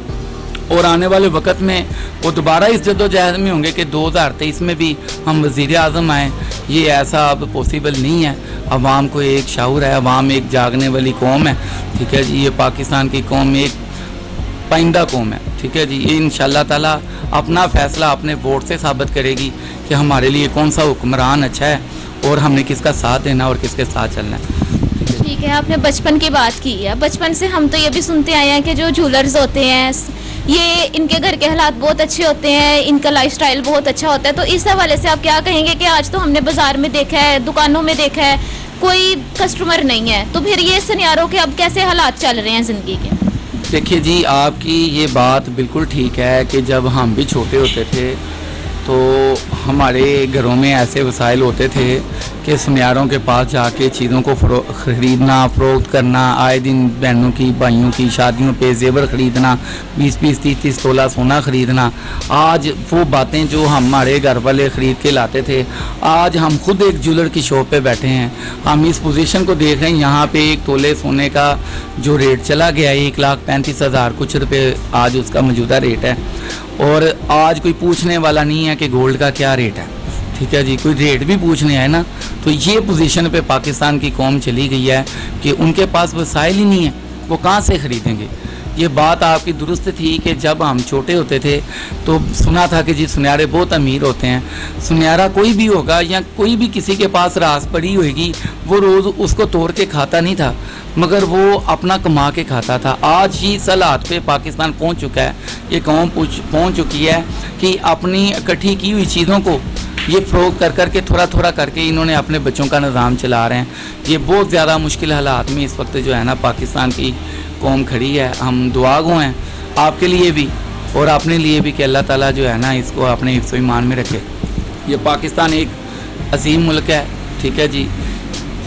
और आने वाले वक्त में वो दोबारा इस जद्दोजहद में होंगे कि 2023 में भी हम वज़ीर आज़म आएँ। ये ऐसा अब पॉसिबल नहीं है। अवाम को एक शऊर है, अवाम एक जागने वाली कौम है। ठीक है जी, ये पाकिस्तान की कौम एक पाइंदा कौम है। ठीक है जी, ये इंशाअल्लाह ताला अपना फ़ैसला अपने वोट से साबित करेगी कि हमारे लिए कौन सा हुक्मरान अच्छा है और हमने किसका साथ देना और किसके साथ चलना है। ठीक है, आपने बचपन की बात की है। बचपन से हम तो ये भी सुनते आए हैं कि जो जूलर्स होते हैं, ये इनके घर के हालात बहुत अच्छे होते हैं, इनका लाइफस्टाइल बहुत अच्छा होता है। तो इस हवाले से आप क्या कहेंगे कि आज तो हमने बाज़ार में देखा है, दुकानों में देखा है, कोई कस्टमर नहीं है, तो फिर ये सिनेरियो के अब कैसे हालात चल रहे हैं ज़िंदगी के? देखिए जी, आपकी ये बात बिल्कुल ठीक है कि जब हम भी छोटे होते थे तो हमारे घरों में ऐसे वसाइल होते थे कि सुनियारों के पास जाके चीज़ों को ख़रीदना, फ़रोख्त करना, आए दिन बहनों की भाइयों की शादियों पे जेवर ख़रीदना, 20-20 30-30 तोला सोना ख़रीदना। आज वो बातें जो हमारे घर वाले ख़रीद के लाते थे, आज हम खुद एक ज्वेलर की शॉप पे बैठे हैं, हम इस पोजीशन को देख रहे हैं। यहाँ पे एक तोले सोने का जो रेट चला गया है 1,35,000 कुछ रुपये आज उसका मौजूदा रेट है। और आज कोई पूछने वाला नहीं है कि गोल्ड का क्या रेट है। ठीक है जी, कोई रेट भी पूछने आए ना तो ये पोजीशन पे पाकिस्तान की कौम चली गई है कि उनके पास वसाइल ही नहीं है, वो कहाँ से ख़रीदेंगे। ये बात आपकी दुरुस्त थी कि जब हम छोटे होते थे तो सुना था कि जी सुनियारे बहुत अमीर होते हैं। सुनियारा कोई भी होगा या कोई भी किसी के पास रास पड़ी होगी, वो रोज़ उसको तोड़ के खाता नहीं था, मगर वो अपना कमा के खाता था। आज ही हालात पे पाकिस्तान पहुंच चुका है, ये कौम पहुंच चुकी है कि अपनी इकट्ठी की हुई चीज़ों को ये फ़रोख्त कर करके थोड़ा थोड़ा करके इन्होंने अपने बच्चों का निज़ाम चला रहे हैं। ये बहुत ज़्यादा मुश्किल हालात में इस वक्त जो है ना पाकिस्तान की कौम खड़ी है। हम दुआगो हैं आपके लिए भी और अपने लिए भी कि अल्लाह ताला जो है ना इसको अपने हिफ्ज़ ईमान में रखे। ये पाकिस्तान एक अजीम मुल्क है। ठीक है जी,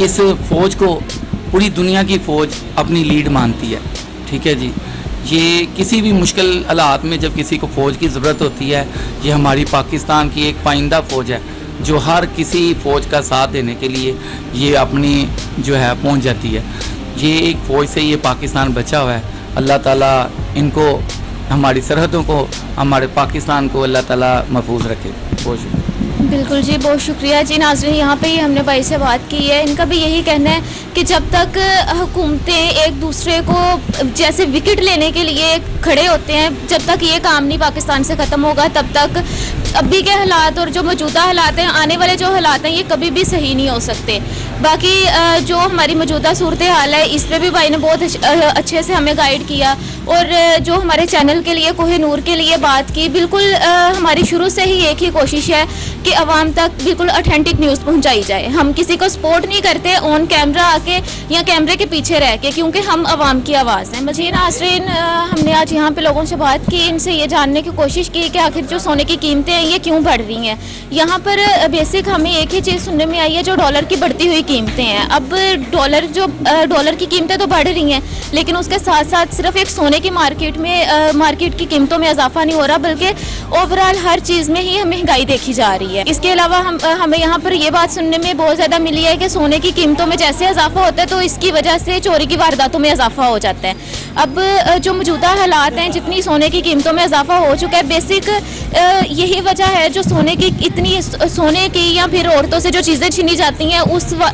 इस फ़ौज को पूरी दुनिया की फ़ौज अपनी लीड मानती है। ठीक है जी, ये किसी भी मुश्किल हालात में जब किसी को फ़ौज की ज़रूरत होती है, ये हमारी पाकिस्तान की एक पाइंदा फ़ौज है जो हर किसी फ़ौज का साथ देने के लिए ये अपनी जो है पहुंच जाती है। ये एक फ़ौज से ये पाकिस्तान बचा हुआ है। अल्लाह ताला इनको, हमारी सरहदों को, हमारे पाकिस्तान को अल्लाह ताला महफूज रखे। बहुत शुक्रिया। बिल्कुल जी, बहुत शुक्रिया जी। नाज़रीन, यहाँ पे ही हमने भाई से बात की है। इनका भी यही कहना है कि जब तक हुकूमतें एक दूसरे को जैसे विकेट लेने के लिए खड़े होते हैं, जब तक ये काम नहीं पाकिस्तान से ख़त्म होगा, तब तक अभी के हालात और जो मौजूदा हालात हैं, आने वाले जो हालात हैं, ये कभी भी सही नहीं हो सकते। बाकी जो हमारी मौजूदा सूरत हाल है, इस पर भी भाई ने बहुत अच्छे से हमें गाइड किया, और जो हमारे चैनल के लिए, कोहिनूर के लिए बात की। बिल्कुल हमारी शुरू से ही एक ही कोशिश है कि आवाम तक बिल्कुल ऑथेंटिक न्यूज़ पहुंचाई जाए। हम किसी को सपोर्ट नहीं करते ऑन कैमरा आके या कैमरे के पीछे रह के, क्योंकि हम आवाम की आवाज़ हैं। मज़ीद नाज़रीन, हमने आज यहाँ पे लोगों से बात की, इनसे ये जानने की कोशिश की कि आखिर जो सोने की कीमतें हैं ये क्यों बढ़ रही हैं। यहाँ पर बेसिक हमें एक ही चीज़ सुनने में आई है, जो डॉलर की बढ़ती हुई कीमतें हैं। अब डॉलर की कीमतें तो बढ़ रही हैं, लेकिन उसके साथ साथ सिर्फ एक सोने की मार्केट की कीमतों में इजाफा नहीं हो रहा, बल्कि ओवरऑल हर चीज़ में ही महंगाई देखी जा रही है। इसके अलावा हमें यहाँ पर ये बात सुनने में बहुत ज़्यादा मिली है कि सोने की कीमतों में जैसे इजाफा होता है, तो इसकी वजह से चोरी की वारदातों में इजाफा हो जाता है। अब जो मौजूदा हालात हैं, जितनी सोने की कीमतों में इजाफा हो चुका है, बेसिक यही वजह है जो सोने की या फिर औरतों से जो चीज़ें छीनी जाती हैं,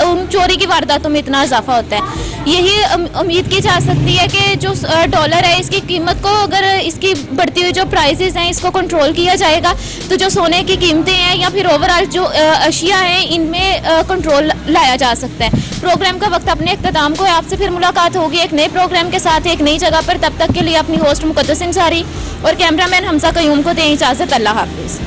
उन चोरी की वारदातों में इतना इजाफा होता है। यही उम्मीद की जा सकती है कि जो डॉलर है, इसकी कीमत को, अगर इसकी बढ़ती हुई जो प्राइसेस हैं, इसको कंट्रोल किया जाएगा, तो जो सोने की कीमतें हैं या फिर ओवरऑल जो अशिया हैं, इनमें कंट्रोल लाया जा सकता है। प्रोग्राम का वक्त अपने इख्तिताम को है। आपसे फिर मुलाकात होगी एक नए प्रोग्राम के साथ, एक नई जगह पर। तब तक के लिए अपनी होस्ट मुक़द्दस इंसारी और कैमरामैन हमजा क़य्यूम को दें इजाज़त। अल्लाह हाफ़िज़।